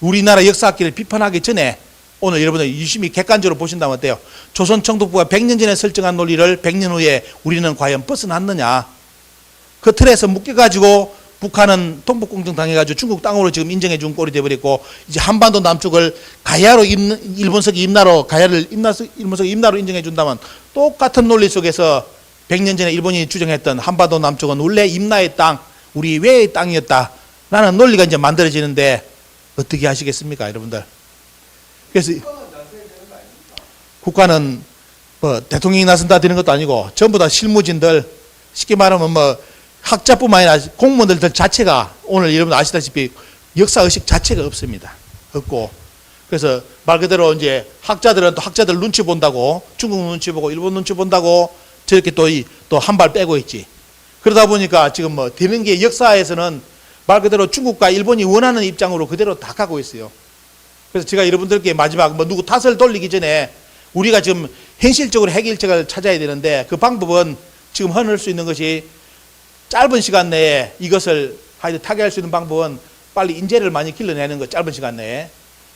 우리나라 역사학기를 비판하기 전에 오늘 여러분들 유심히 객관적으로 보신다면 어때요? 조선 총독부가 100년 전에 설정한 논리를 100년 후에 우리는 과연 벗어났느냐? 그 틀에서 묶여가지고 북한은 동북공정 당해가지고 중국 땅으로 지금 인정해 준 꼴이 돼버렸고 이제 한반도 남쪽을 가야로 일본석이 임나로 가야를 일본석이 임나로 인정해 준다면 똑같은 논리 속에서 100년 전에 일본이 주장했던 한반도 남쪽은 원래 임나의 땅, 우리 외의 땅이었다라는 논리가 이제 만들어지는데 어떻게 하시겠습니까, 여러분들? 그래서 국가는 뭐 대통령이 나선다 되는 것도 아니고 전부 다 실무진들, 쉽게 말하면 뭐 학자뿐만 아니라 공무원들 자체가 오늘 여러분 아시다시피 역사의식 자체가 없습니다. 없고. 그래서 말 그대로 이제 학자들은 또 학자들 눈치 본다고 중국 눈치 보고 일본 눈치 본다고 저렇게 또 한 발 빼고 있지. 그러다 보니까 지금 뭐 되는 게 역사에서는 말 그대로 중국과 일본이 원하는 입장으로 그대로 다 가고 있어요. 그래서 제가 여러분들께 마지막 뭐 누구 탓을 돌리기 전에 우리가 지금 현실적으로 해결책을 찾아야 되는데 그 방법은 지금 허늘 수 있는 것이 짧은 시간 내에 이것을 타개할 수 있는 방법은 빨리 인재를 많이 길러내는 것, 짧은 시간 내에.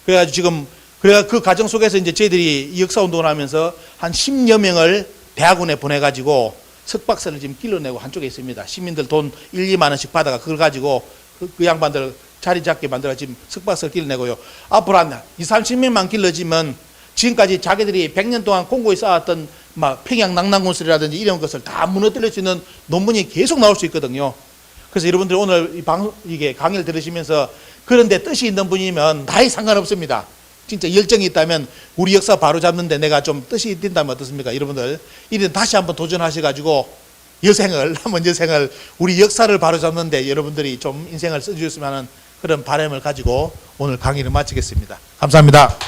그래가지고 지금 그 과정 속에서 이제 저희들이 이 역사 운동을 하면서 한 10여 명을 대학원에 보내가지고 석박사를 지금 길러내고 한쪽에 있습니다. 시민들 돈 1, 2만 원씩 받아가 그걸 가지고 그 양반들 자리 잡게 만들어 지금 석박사를 길러내고요. 앞으로 한 2, 30명만 길러지면 지금까지 자기들이 100년 동안 공고에 쌓았던 막 평양 낙랑군설이라든지 이런 것을 다 무너뜨릴 수 있는 논문이 계속 나올 수 있거든요. 그래서 여러분들 오늘 이게 강의를 들으시면서 그런데 뜻이 있는 분이면 다이 상관없습니다. 진짜 열정이 있다면 우리 역사 바로 잡는데 내가 좀 뜻이 있다면 어떻습니까? 여러분들 이런 다시 한번 도전하셔가지고 남은 여생을 우리 역사를 바로 잡는데 여러분들이 좀 인생을 써주셨으면 하는 그런 바람을 가지고 오늘 강의를 마치겠습니다. 감사합니다.